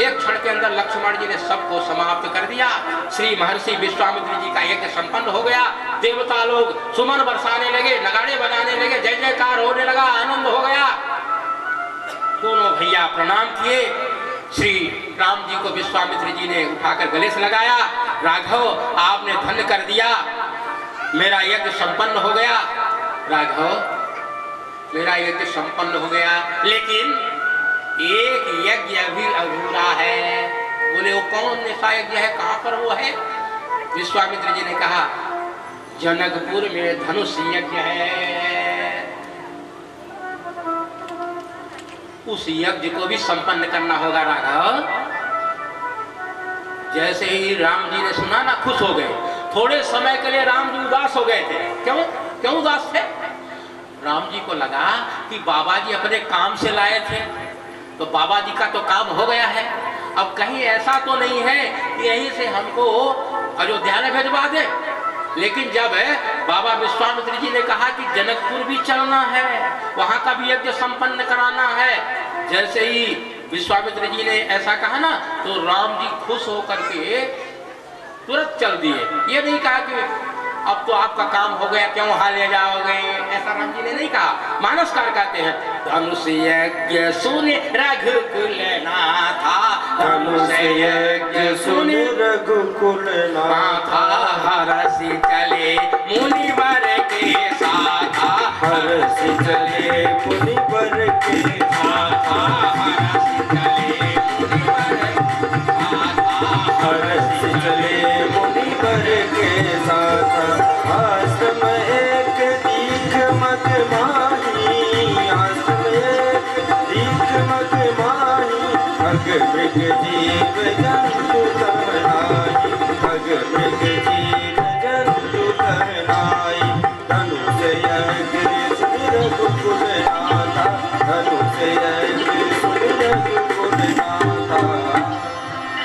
एक क्षण के अंदर लक्ष्मण जी ने सबको समाप्त कर दिया। श्री महर्षि विश्वामित्र जी का यज्ञ संपन्न हो गया। देवता लोग सुमन बरसाने लगे, नगाड़े बजाने लगे, जय जयकार होने लगा, आनंद हो गया। दोनों भैया प्रणाम किए। श्री राम जी को विश्वामित्र जी ने उठाकर गले से लगाया। राघव आपने धन्य कर दिया, मेरा यज्ञ संपन्न हो गया। राघव मेरा यज्ञ संपन्न हो गया, लेकिन एक यज्ञ अभी अधूरा है। बोले वो कौन सा यज्ञ है, कहां पर वो है? विश्वामित्र जी ने कहा जनकपुर में धनुष यज्ञ है, उस यज्ञ को भी संपन्न करना होगा। राघव जैसे ही राम जी ने सुना ना, खुश हो गए। थोड़े समय के लिए राम जी उदास हो गए थे। क्यों उदास थे? राम जी को लगा कि बाबा जी अपने काम से लाए थे, तो बाबा जी का तो काम हो गया है, अब कहीं ऐसा तो नहीं है कि यहीं से हमको अयोध्या में भिजवा दे। लेकिन जब बाबा विश्वामित्र जी ने कहा कि जनकपुर भी चलना है, वहां का भी यज्ञ संपन्न कराना है, जैसे ही विश्वामित्र जी ने ऐसा कहा ना, तो राम जी खुश होकर के तुरंत चल दिए। ये नहीं कहा कि अब तो आपका काम हो गया, क्यों वहां ले जाओगे, ऐसा राम जी ने नहीं कहा। मानसकार कहते हैं धनुष यज्ञ सुन रघुकुल नाथा, धनुष यज्ञ सुन रघुकुल नाथा, हरसि चले मुनिवर के साथा, हरसि चले मुनिवर के साथा, हरसि चले मुनिवर हरसि चले मुनिवर के साथ। आश्रम एक दीख मत माही, आश्रम एक दीख मत माही, अग मृग जीव जंतु तरनाई, अग मृग जीव जंतु तरनाई। धनुष यज्ञ सुन रघुकुल नाथा, धनुष यज्ञ सुन रघुकुल नाथा।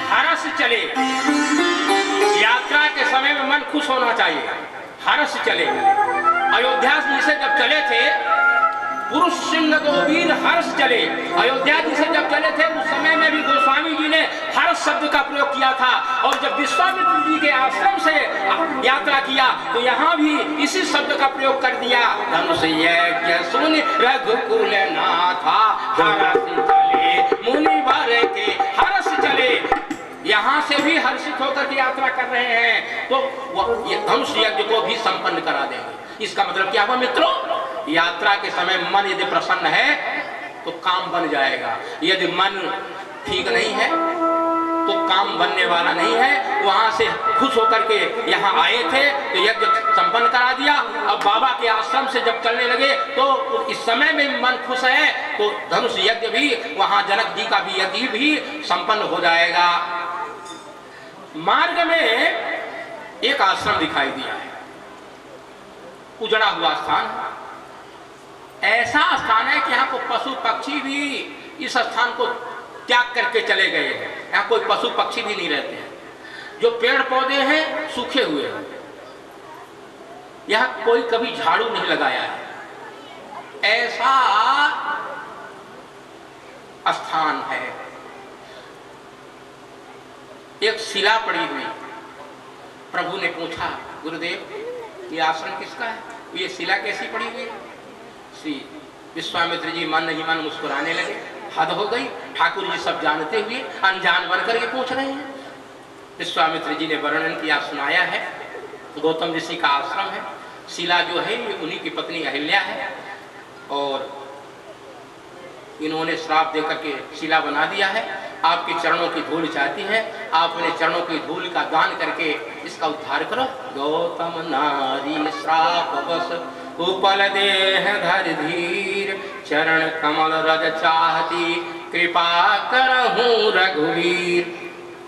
हर्ष चले, यात्रा के समय में मन खुश होना चाहिए। हर्ष चले, अयोध्या से जब चले थे पुरुष सिंह दो वीर हर्ष चले। अयोध्या जी से जब चले थे उस समय में भी गोस्वामी जी ने हर्ष शब्द का प्रयोग किया था, और जब विश्वामित्र जी के आश्रम से यात्रा किया तो यहाँ भी इसी शब्द का प्रयोग कर दिया। धनुष यज्ञ सुन रघुकुल नाथा, हर्ष चले मुनिवर के, हर्ष चले, यहाँ से भी हर्षित होकर के यात्रा कर रहे हैं, तो धनुष यज्ञ को भी संपन्न करा देंगे। इसका मतलब क्या हुआ मित्रों? यात्रा के समय मन यदि प्रसन्न है तो काम बन जाएगा, यदि मन ठीक नहीं है तो काम बनने वाला नहीं है। वहां से खुश होकर के यहाँ आए थे तो यज्ञ संपन्न करा दिया। अब बाबा के आश्रम से जब चलने लगे तो इस समय में मन खुश है तो धनुष यज्ञ भी, वहां जनक जी का भी यज्ञ भी संपन्न हो जाएगा। मार्ग में एक आश्रम दिखाई दिया है, उजड़ा हुआ स्थान, ऐसा स्थान है कि यहाँ को पशु पक्षी भी इस स्थान को त्याग करके चले गए हैं। यहाँ कोई पशु पक्षी भी नहीं रहते हैं, जो पेड़ पौधे हैं सूखे हुए हैं, यहाँ कोई कभी झाड़ू नहीं लगाया है, ऐसा स्थान है। एक शिला पड़ी हुई, प्रभु ने पूछा गुरुदेव ये आश्रम किसका है, ये शिला कैसी पड़ी हुई है? श्री विश्वामित्र जी मन ही मन मुस्कुराने लगे, हद हो गई, ठाकुर जी सब जानते हुए अनजान बनकर ये पूछ रहे हैं। विश्वामित्र जी ने वर्णन किया, सुनाया है। गौतम ऋषि का आश्रम है, शिला जो है ये उन्हीं की पत्नी अहिल्या है और इन्होंने श्राप देकर के शिला बना दिया है। आपके चरणों की धूल चाहती है, आप अपने चरणों की धूल का दान करके इसका उद्धार करो। गौतम नारी श्राप बस उपल देह धर धीर, चरण कमल रज चाहती कृपा करहूँ रघुवीर।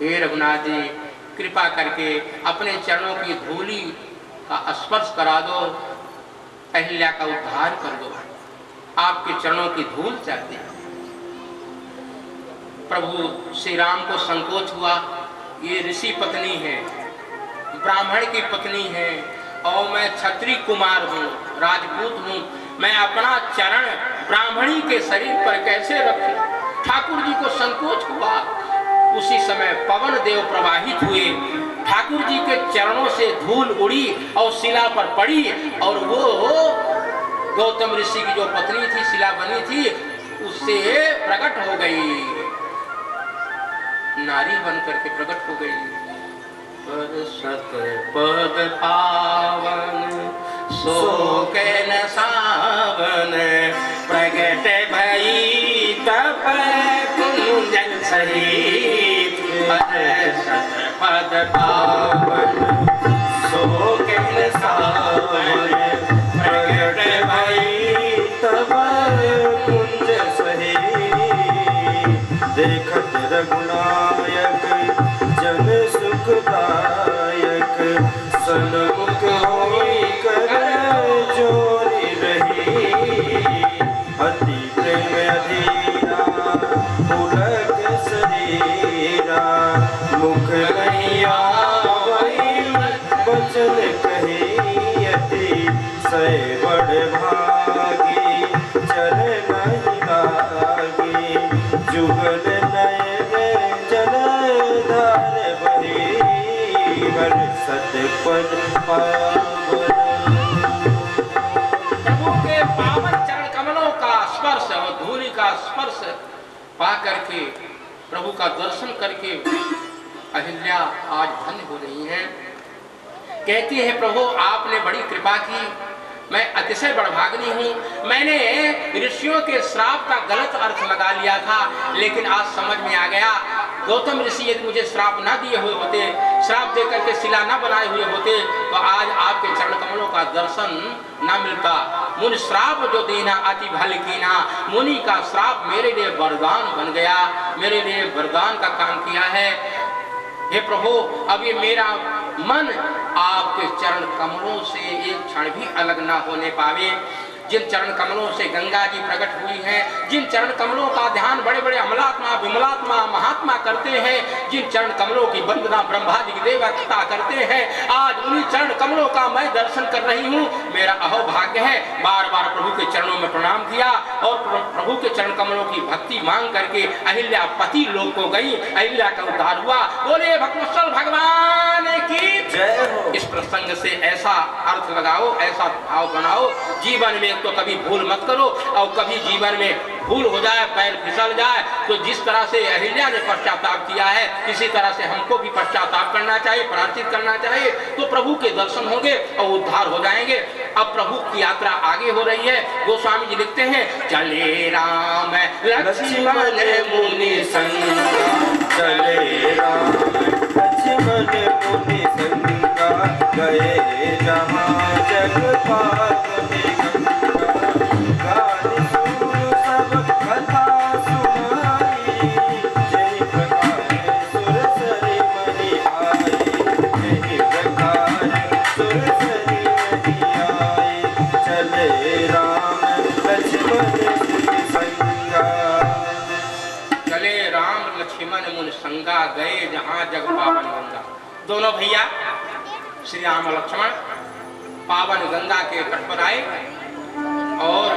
हे रघुनाथ जी कृपा करके अपने चरणों की धूली का स्पर्श करा दो, अहिल्या का उद्धार कर दो। आपके चरणों की धूल चाहती है। प्रभु श्री राम को संकोच हुआ, ये ऋषि पत्नी है, ब्राह्मण की पत्नी है और मैं क्षत्रिय कुमार हूँ, राजपूत हूँ, मैं अपना चरण ब्राह्मणी के शरीर पर कैसे रखूं? ठाकुर जी को संकोच हुआ। उसी समय पवन देव प्रवाहित हुए, ठाकुर जी के चरणों से धूल उड़ी और शिला पर पड़ी और वो गौतम ऋषि की जो पत्नी थी, शिला बनी थी, उससे प्रकट हो गई, नारी बन करके प्रकट हो गई। सत पद पावन सोके न सावन, प्रगट भई तप कुंजन सहित। सत पद पावन सोके न सावन, प्रगट भई तप कुंज सहित। देखत रघुनायक जन सुखदायक, सन्मुख होई कर जोरी रही। अति प्रेम अधीरा पुलक शरीरा, मुख नहीं आवई बचन कही। अति सै बड़ भागी चरण नहीं लागी, जुगल नयन जलधार बही। हर सतपद पावन। प्रभु के पावन चरण कमलों का स्पर्श और धूलि का स्पर्श पा करके, प्रभु का दर्शन करके अहिल्या आज धन्य हो रही हैं। कहती है प्रभु आपने बड़ी कृपा की, मैं अतिशय बड़भागिनी हूँ। मैंने ऋषियों के श्राप का गलत अर्थ लगा लिया था, लेकिन आज समझ में आ गया गौतम ऋषि यदि मुझे श्राप ना दिए हुए होते, श्राप दे करके शिला ना बनाए हुए होते, तो आज आपके चरण कमलों का दर्शन ना मिलता। मुनि श्राप जो देना अति भल कीना, मुनि का श्राप मेरे लिए वरदान बन गया, मेरे लिए वरदान का काम किया है। हे प्रभु अब ये मेरा मन आपके चरण कमलों से एक क्षण भी अलग ना होने पावे। जिन चरण कमलों से गंगा जी प्रकट हुई हैं, जिन चरण कमलों का ध्यान बड़े बड़े अमलात्मा विमलात्मा महात्मा करते हैं, जिन चरण कमलों की वंदना ब्रह्मादि देवता करते हैं, आज उन्हीं चरण कमलों का मैं दर्शन कर रही हूँ। मेरा अहोभाग्य है। बार बार प्रभु के चरणों में प्रणाम किया और प्रभु के चरण कमलों की भक्ति मांग करके अहिल्या पति लोक को गई, अहिल्या का उद्धार हुआ। बोले भक्तवत्सल भगवान की जय हो। इस प्रसंग से ऐसा अर्थ लगाओ, ऐसा भाव बनाओ, जीवन में तो कभी भूल मत करो और कभी जीवन में भूल हो जाए, पैर फिसल जाए, तो जिस तरह से अहिल्या ने पश्चाताप किया है, इसी तरह से हमको भी पश्चाताप करना चाहिए, प्रार्थित करना चाहिए, तो प्रभु के दर्शन होंगे और उद्धार हो जाएंगे। अब प्रभु की यात्रा आगे हो रही है। गोस्वामी जी लिखते हैं, चले राम लक्ष्मण मुनि संगा, चले राम लक्ष्मण मुनि संगा, गए जहाँ जग पात में संगा, गए जहां जग पावन गंगा। दोनों भैया श्री राम लक्ष्मण पावन गंगा के तट पर आए और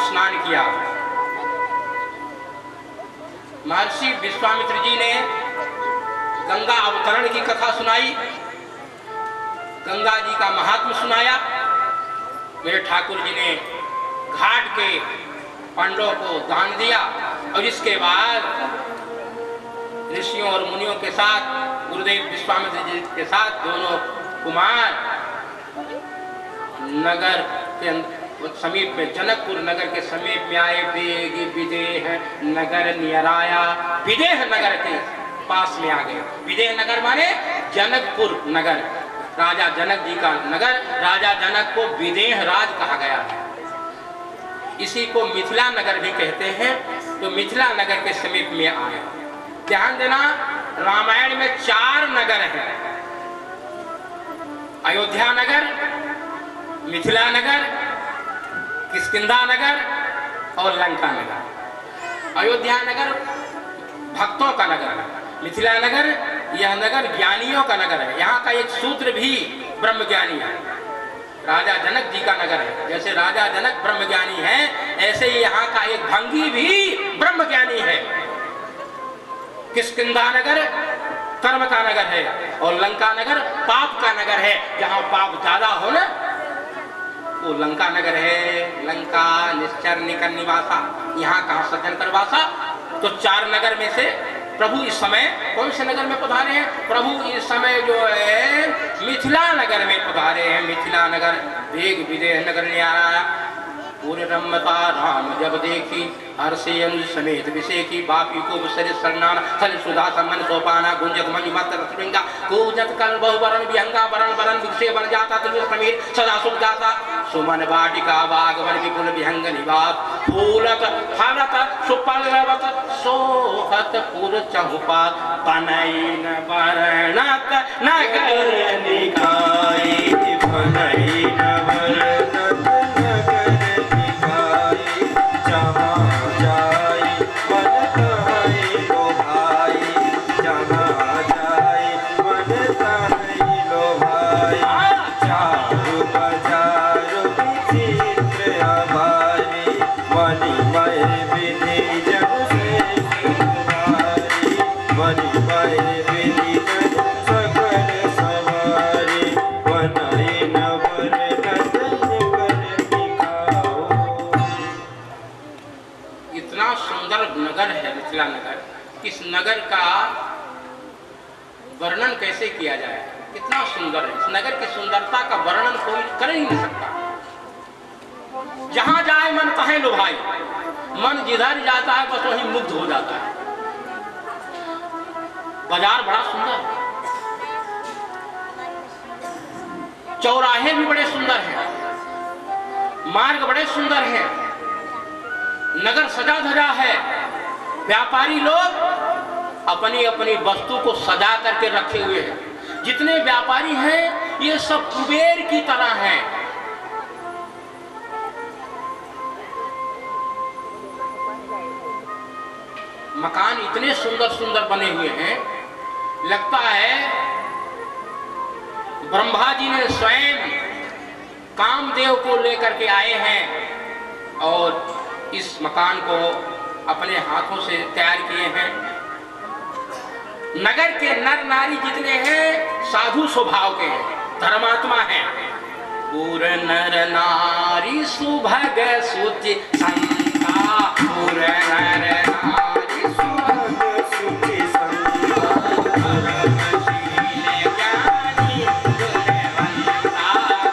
स्नान किया। महर्षि विश्वामित्र जी ने गंगा अवतरण की कथा सुनाई, गंगा जी का महात्म्य सुनाया। मेरे ठाकुर जी ने घाट के पांडवों को दान दिया और इसके बाद ऋषियों और मुनियों के साथ, गुरुदेव विश्वामित्र जी के साथ दोनों कुमार नगर के समीप में, जनकपुर नगर के समीप में आए। बेगी विदेह नगर नियराया, विदेह नगर के पास में आ गए। विदेह नगर माने जनकपुर नगर, राजा जनक जी का नगर। राजा जनक को विदेह राज कहा गया है, इसी को मिथिला नगर भी कहते हैं। तो मिथिला नगर के समीप में आए। ध्यान देना, रामायण में 4 नगर हैं, अयोध्या नगर, मिथिला नगर, किष्किंधा नगर और लंका नगर। अयोध्या नगर भक्तों का नगर है, मिथिला नगर यह नगर ज्ञानियों का नगर है। यहाँ का एक सूत्र भी ब्रह्म ज्ञानी है, राजा जनक जी का नगर है। जैसे राजा जनक ब्रह्म ज्ञानी है, ऐसे ही यहाँ का एक भंगी भी ब्रह्म ज्ञानी है। किष्किंधा नगर कर्म का नगर है और लंका नगर पाप का नगर है। जहाँ पाप ज्यादा हो ना, वो लंका नगर है। लंका निश्चर निकर निवासा, यहाँ कहाँ सज्जन कर वासा। तो 4 नगर में से प्रभु इस समय कौन से नगर में पधारे हैं? प्रभु इस समय जो है मिथिला नगर में पधारे हैं। मिथिला नगर वेग विदेह नगर ने आया। पूरे रमता राम जब देखी, हर्षे अनुज समेत विषय की, बापी को शरीर सरनाना, थल सुधा समन सोपाना, गुंजत मंजु मत रसविंगा, कूजत कल बहुवरण विहंगा, वरण वरण विषय बन जाता तुझे समीर सदा सुख जाता। सुमन वाटिका बागवन विपुल विहंग निवास, फूलत फलत सुपल्लवत सोहत पुर चहुपा, तनैन वर्णत नगर निकाय, बनैन वर्णत नगर। इस नगर का वर्णन कैसे किया जाए? कितना सुंदर है। इस नगर की सुंदरता का वर्णन कोई कर ही नहीं सकता। जहां जाए मन तहे लुभाए, मन जिधर जाता है बस वहीं मुग्ध हो जाता है। बाजार बड़ा सुंदर, चौराहे भी बड़े सुंदर हैं, मार्ग बड़े सुंदर हैं, नगर सजा धजा है। व्यापारी लोग अपनी अपनी वस्तु को सजा करके रखे हुए हैं। जितने व्यापारी हैं ये सब कुबेर की तरह हैं। मकान इतने सुंदर सुंदर बने हुए हैं, लगता है ब्रह्मा जी ने स्वयं कामदेव को लेकर के आए हैं और इस मकान को अपने हाथों से तैयार किए हैं। नगर के नर नारी जितने हैं साधु स्वभाव के हैं, धर्मात्मा हैं। पूरे नर नारी सुभग सुचि संता, पूरे नर नारी सुभग सुचि संता, धर्मशील ज्ञानी गुणवंता,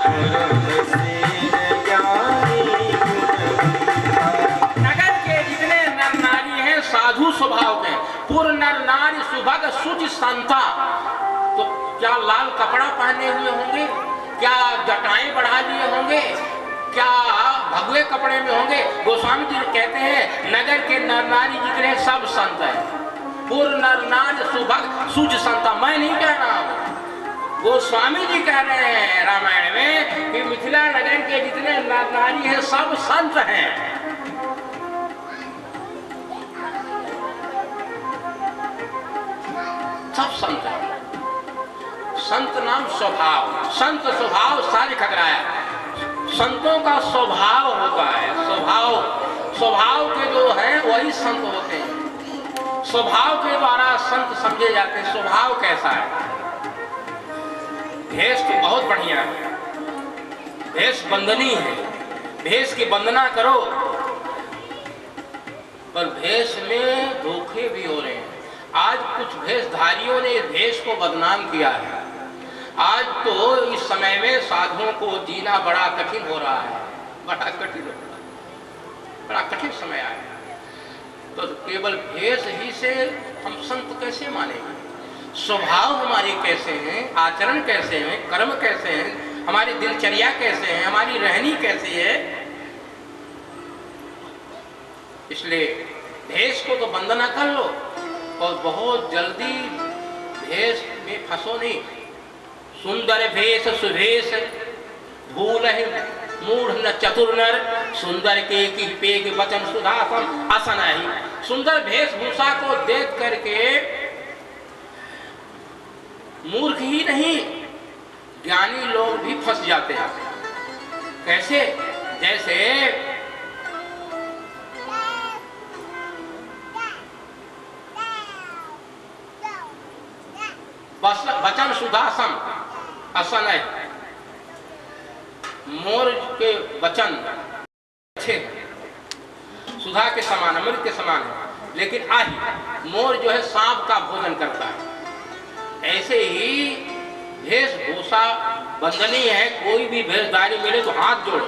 धर्मशील ज्ञानी गुणवंता। नगर के जितने नर नारी हैं साधु स्वभाव के, पूर्ण नर नारी सुभग सुचि संता। तो क्या लाल कपड़ा पहने हुए होंगे, क्या जटाएं बढ़ा लिए होंगे, क्या भगवे कपड़े में होंगे? गोस्वामी जी कहते हैं नगर के नर नारी जितने सब संत हैं। पूर्ण नर नारी सुभग सुच संता, मैं नहीं कह रहा हूँ, गोस्वामी जी कह रहे हैं रामायण में कि मिथिला नगर के जितने नर नारी हैं सब संत हैं। सब संत है। संत नाम स्वभाव, संत स्वभाव सारे खगराया। संतों का स्वभाव होता है, स्वभाव के जो हैं वही संत होते हैं। स्वभाव के द्वारा संत समझे जाते हैं। स्वभाव कैसा है? भेष तो बहुत बढ़िया है, भेष वंदनीय है, भेष की वंदना करो, पर भेष में धोखे भी हो रहे हैं। आज कुछ भेषधारियों ने भेष को बदनाम किया है। आज तो इस समय में साधुओं को जीना बड़ा कठिन हो रहा है, बड़ा कठिन हो रहा है, बड़ा कठिन समय आया। तो केवल भेष ही से हम संत कैसे मानेंगे? स्वभाव हमारे कैसे हैं, आचरण कैसे हैं, कर्म कैसे हैं, हमारी दिनचर्या कैसे है, हमारी रहनी कैसी है। इसलिए भेष को तो वंदना कर लो और बहुत जल्दी भेष में फंसो नहीं। सुंदर भेष सुभेष भूल है मूढ़ न चतुर नर, सुंदर के की पेग वचन सुधासम असन ही। सुंदर वेशभूषा को देख करके मूर्ख ही नहीं ज्ञानी लोग भी फंस जाते हैं। कैसे? जैसे वचन सुधासम असन है, मोर के वचन अच्छे सुधा के समान, अमृत के समान है, लेकिन आही मोर जो है सांप का भोजन करता है। ऐसे ही वेशभूषा वंदनीय है। कोई भी भेषधारी मिले तो हाथ जोड़ो,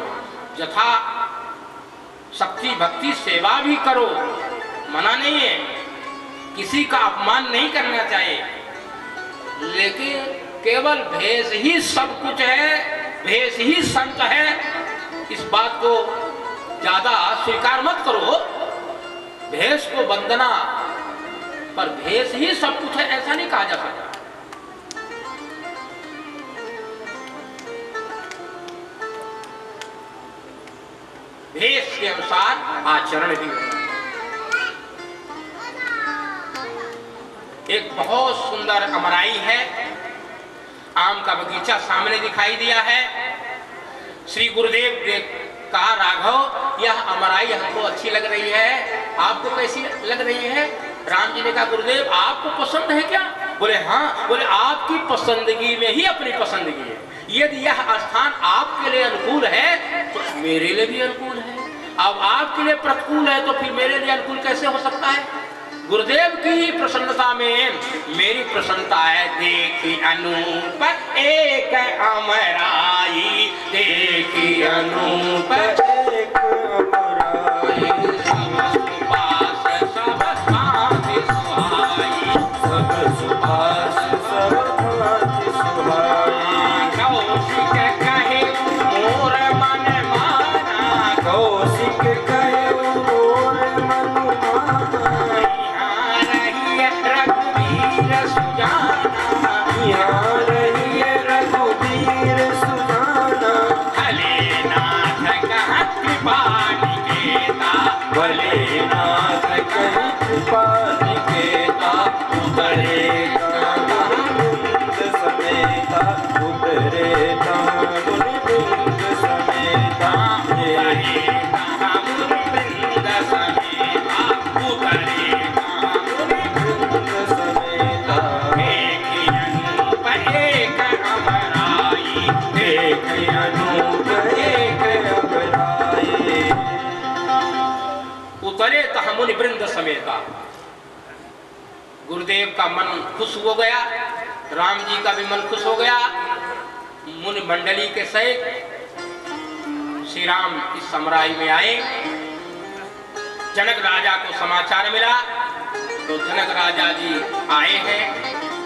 यथा शक्ति भक्ति सेवा भी करो, मना नहीं है, किसी का अपमान नहीं करना चाहिए, लेकिन केवल भेष ही सब कुछ है, भेष ही संत है, इस बात को ज्यादा स्वीकार मत करो। भेष को वंदना पर भेष ही सब कुछ है ऐसा नहीं कहा जा सकता। भेष के अनुसार आचरण भी होना। एक बहुत सुंदर अमराई है, आम का बगीचा सामने दिखाई दिया है। श्री गुरुदेव ने कहा, राघव यह अमराई हमको अच्छी लग रही है, आपको कैसी लग रही है? राम जी ने कहा, गुरुदेव आपको पसंद है क्या? बोले हाँ। बोले आपकी पसंदगी में ही अपनी पसंदगी है। यदि यह स्थान आपके लिए अनुकूल है तो मेरे लिए भी अनुकूल है, अब आपके लिए प्रतिकूल है तो फिर मेरे लिए अनुकूल कैसे हो सकता है? गुरुदेव की प्रसन्नता में मेरी प्रसन्नता है। देखी अनूप एक अमराई, देखी अनूप एक अमराई, सब सुभाष सब भांति सुहाई, सब सुभाष सब भांति सुहाई। कौशिक कहे मोर मन माना, कौशिक कहे मोर मन माना, उतरे तहमुनि वृंद समेता। गुरुदेव का मन खुश हो गया, राम जी का भी मन खुश हो गया। मुनि मंडली के सहित श्री राम इस समराई में आए। जनक राजा को समाचार मिला तो जनक राजा जी आए हैं,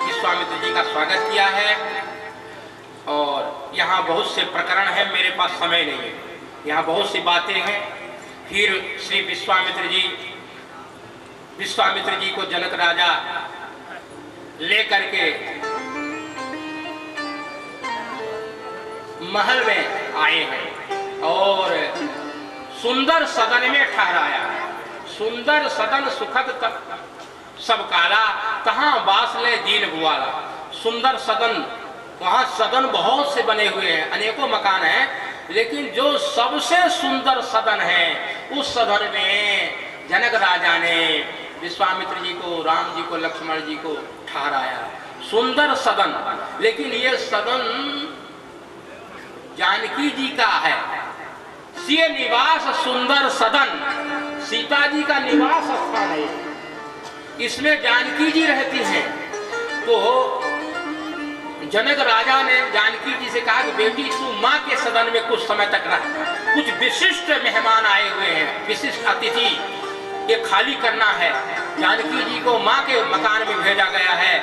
विश्वामित्र जी का स्वागत किया है। और यहाँ बहुत से प्रकरण हैं, मेरे पास समय नहीं है, यहाँ बहुत सी बातें हैं। फिर श्री विश्वामित्र जी को जनक राजा लेकर के महल में आए हैं और सुंदर सदन में ठहराया। सुंदर सदन सुखद सब काला, तहां बासले दीन बुआला। सुंदर सदन, वहां सदन बहुत से बने हुए हैं, अनेकों मकान हैं, लेकिन जो सबसे सुंदर सदन है उस सदन में जनक राजा ने विश्वामित्र जी को, राम जी को, लक्ष्मण जी को ठहराया। सुंदर सदन, लेकिन ये सदन जानकी जी का है। सिय निवास सुंदर सदन, सीता जी का निवास स्थान है, इसमें जानकी जी रहती हैं। तो जनक राजा ने जानकी जी से कहा कि बेटी तू माँ के सदन में कुछ समय तक रह, कुछ विशिष्ट मेहमान आए हुए हैं, विशिष्ट अतिथि, ये खाली करना है। जानकी जी को माँ के मकान में भेजा गया है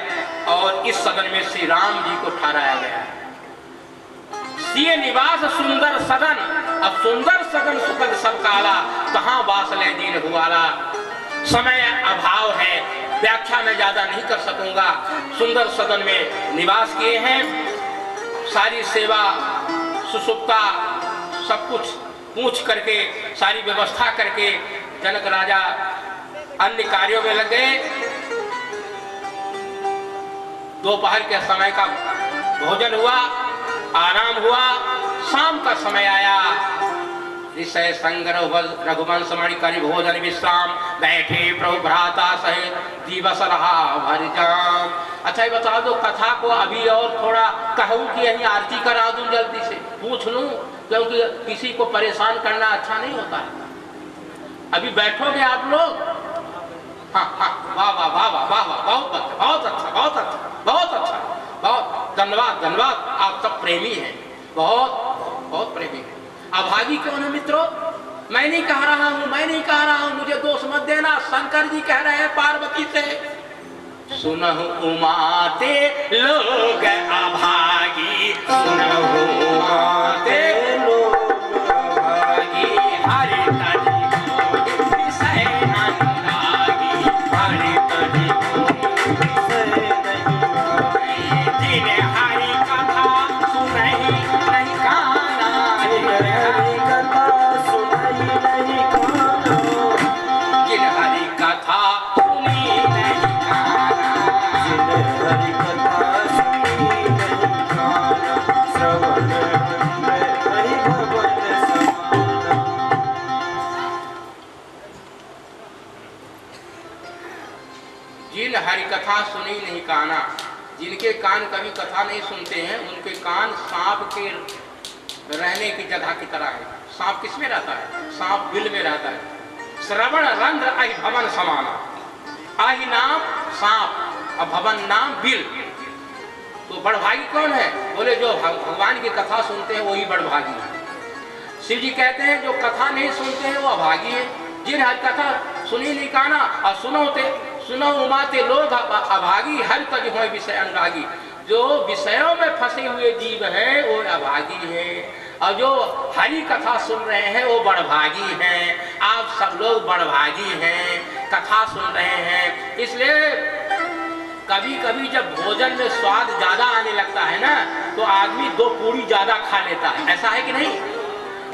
और इस सदन में श्री राम जी को ठहराया गया है। सिय निवास सुंदर सदन, अब सुंदर सदन सुखद सब काला, कहाँ वास ले दीन हुआला। समय अभाव है, व्याख्या में ज्यादा नहीं कर सकूंगा। सुंदर सदन में निवास किए हैं, सारी सेवा सुसुप्ता सब कुछ पूछ करके, सारी व्यवस्था करके जनक राजा अन्य कार्यों में लग गए। दोपहर के समय का भोजन हुआ, आराम हुआ, शाम का समय आया। ऋषय संग रघुवंश मणि करि भोजन विश्राम, बैठे प्रभु भ्राता सहित दिवस रहा भर जाम। अच्छा ये बता दो, कथा को अभी और थोड़ा कहूँ कि यही आरती करा दूं, जल्दी से पूछ लूं, क्योंकि किसी को परेशान करना अच्छा नहीं होता है। अभी बैठोगे आप लोग? हाँ हाँ, वाह वाह वाह वाह वाह वाह, बहुत अच्छा बहुत अच्छा बहुत अच्छा बहुत अच्छा, बहुत धन्यवाद धन्यवाद। आप सब प्रेमी हैं, बहुत बहुत प्रेमी हैं। अभागी कौन है मित्रों? मैं नहीं कह रहा हूं, मैं नहीं कह रहा हूं, मुझे दोष मत देना। शंकर जी कह रहे हैं पार्वती से, सुनहु उमाते लोग अभागी, सुनहु उमाते लोग अभागी, हरि तनि विषय अनुरागी, हरि तनि विषय अनुरागी। जिन हरि कथा सुनहि नहीं काना, हरि कथा सुनहि नहीं काना, जिन हरि कथा सुनी नहीं काना, जिन हरि कथा सुनी नहीं काना, श्रवण हरि भवन समाना। जिन हरि कथा सुनी नहीं काना, जिनके कान कभी कथा नहीं सुनते हैं, उनके कान सांप के रहने की जगह की तरह है। सांप किस में रहता है? सांप बिल में रहता है। श्रवण रंध्र अहि भवन समाना, आहि नाम सांप और भवन नाम बिल। तो बड़भागी कौन है? बोले जो भगवान की कथा सुनते हैं वही बड़भागी है। शिव जी कहते हैं जो कथा नहीं सुनते हैं वो अभागी है। जिन हर कथा सुनी नहीं काना और सुनो उमाते लोग अभागी, हर तज हो विषय अनुरागी। जो विषयों में फंसे हुए जीव हैं वो अभागी हैं, और जो हरि कथा सुन रहे हैं वो बड़भागी हैं। आप सब लोग बड़भागी हैं, कथा सुन रहे हैं। इसलिए कभी कभी जब भोजन में स्वाद ज्यादा आने लगता है ना, तो आदमी 2 पूरी ज्यादा खा लेता है, ऐसा है कि नहीं?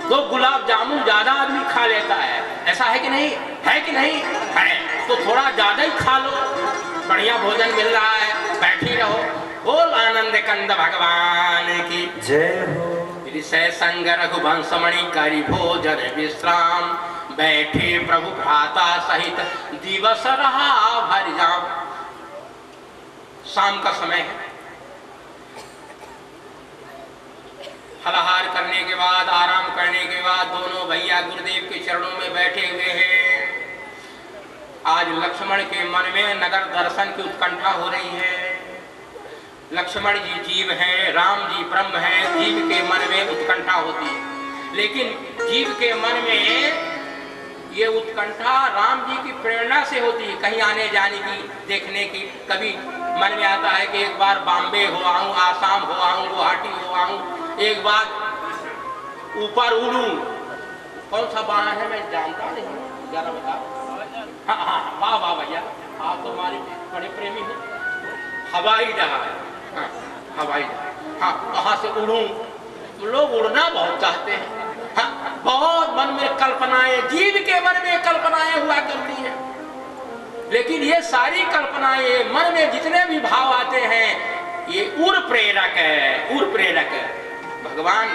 2 गुलाब जामुन ज्यादा आदमी खा लेता है, ऐसा है कि नहीं? है कि नहीं? है। तो थोड़ा ज्यादा ही खा लो, बढ़िया भोजन मिल रहा है, बैठी रहो। बोल आनंद कंद भगवान की जय हो। ऋषय संग रघुवंश मणि करि भोजन विश्राम, बैठे प्रभु भ्राता सहित दिवस रहा भर जाम। शाम का समय है, फलाहार करने के बाद, आराम करने के बाद दोनों भैया गुरुदेव के चरणों में बैठे हुए हैं। आज लक्ष्मण के मन में नगर दर्शन की उत्कंठा हो रही है। लक्ष्मण जी जीव हैं, राम जी ब्रह्म हैं। जीव के मन में उत्कंठा होती है, लेकिन जीव के मन में ये उत्कंठा राम जी की प्रेरणा से होती है, कहीं आने जाने की, देखने की। कभी मन में आता है कि एक बार बॉम्बे हो आऊं, आसाम हो आऊं, गुवाहाटी हो आऊं, एक बार ऊपर उड़ूं। कौन सा बाहर है मैं जानता नहीं, जरा बताओ। हाँ हाँ, वाह वाह भैया, आप तो हमारे बड़े प्रेमी हैं। हवाई जहाज, हाँ हवाई जहाज, हाँ वहाँ से उड़ूं। लोग उड़ना बहुत चाहते हैं, हाँ बहुत मन में कल्पनाएं, जीव के मन में कल्पनाएं हुआ करती हैं। लेकिन ये सारी कल्पनाएं, मन में जितने भी भाव आते हैं, ये उर प्रेरक है, उर प्रेरक है। भगवान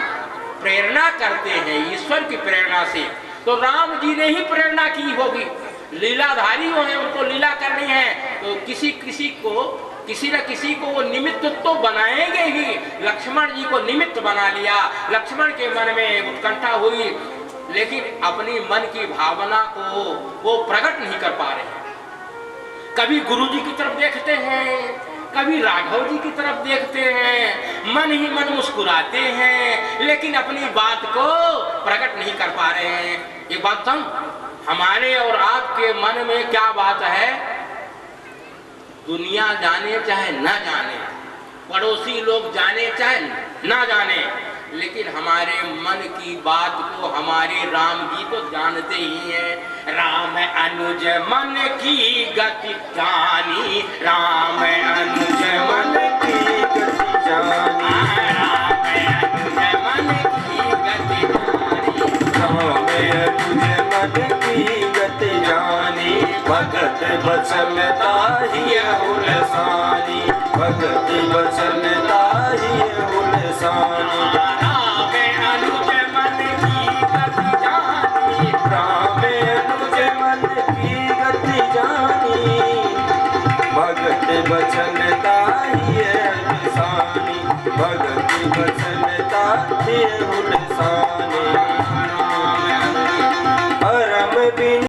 प्रेरणा करते हैं ईश्वर की प्रेरणा से। तो राम जी ने ही प्रेरणा की होगी, लीलाधारी हो हैं, उनको लीला करनी है, तो किसी न किसी को वो निमित्त तो बनाएंगे ही। लक्ष्मण जी को निमित्त बना लिया। लक्ष्मण के मन में उत्कंठा हुई, लेकिन अपनी मन की भावना को वो प्रकट नहीं कर पा रहे हैं। कभी गुरु जी की तरफ देखते हैं, कभी राघव जी की तरफ देखते हैं, मन ही मन मुस्कुराते हैं, लेकिन अपनी बात को प्रकट नहीं कर पा रहे हैं। एक बात सुन, हमारे और आपके मन में क्या बात है, दुनिया जाने चाहे ना जाने, पड़ोसी लोग जाने चाहे ना जाने, लेकिन हमारे मन की बात को हमारे राम जी तो जानते ही हैं। राम अनुज मन की गति जानी, राम अनुज मन की गति जानी, राम अनुज मन की गति जानी, राम अनुज मन की गति जानी, भगत बचन ताहि उलसानी, भगत बचन ताहि उलसानी। राम अनुज मन की गति जानी, राम अनुज मन की गति जानी, भगत बचन ताहि उलसानी, भगत बचन ताहि उलसानी। परम बिन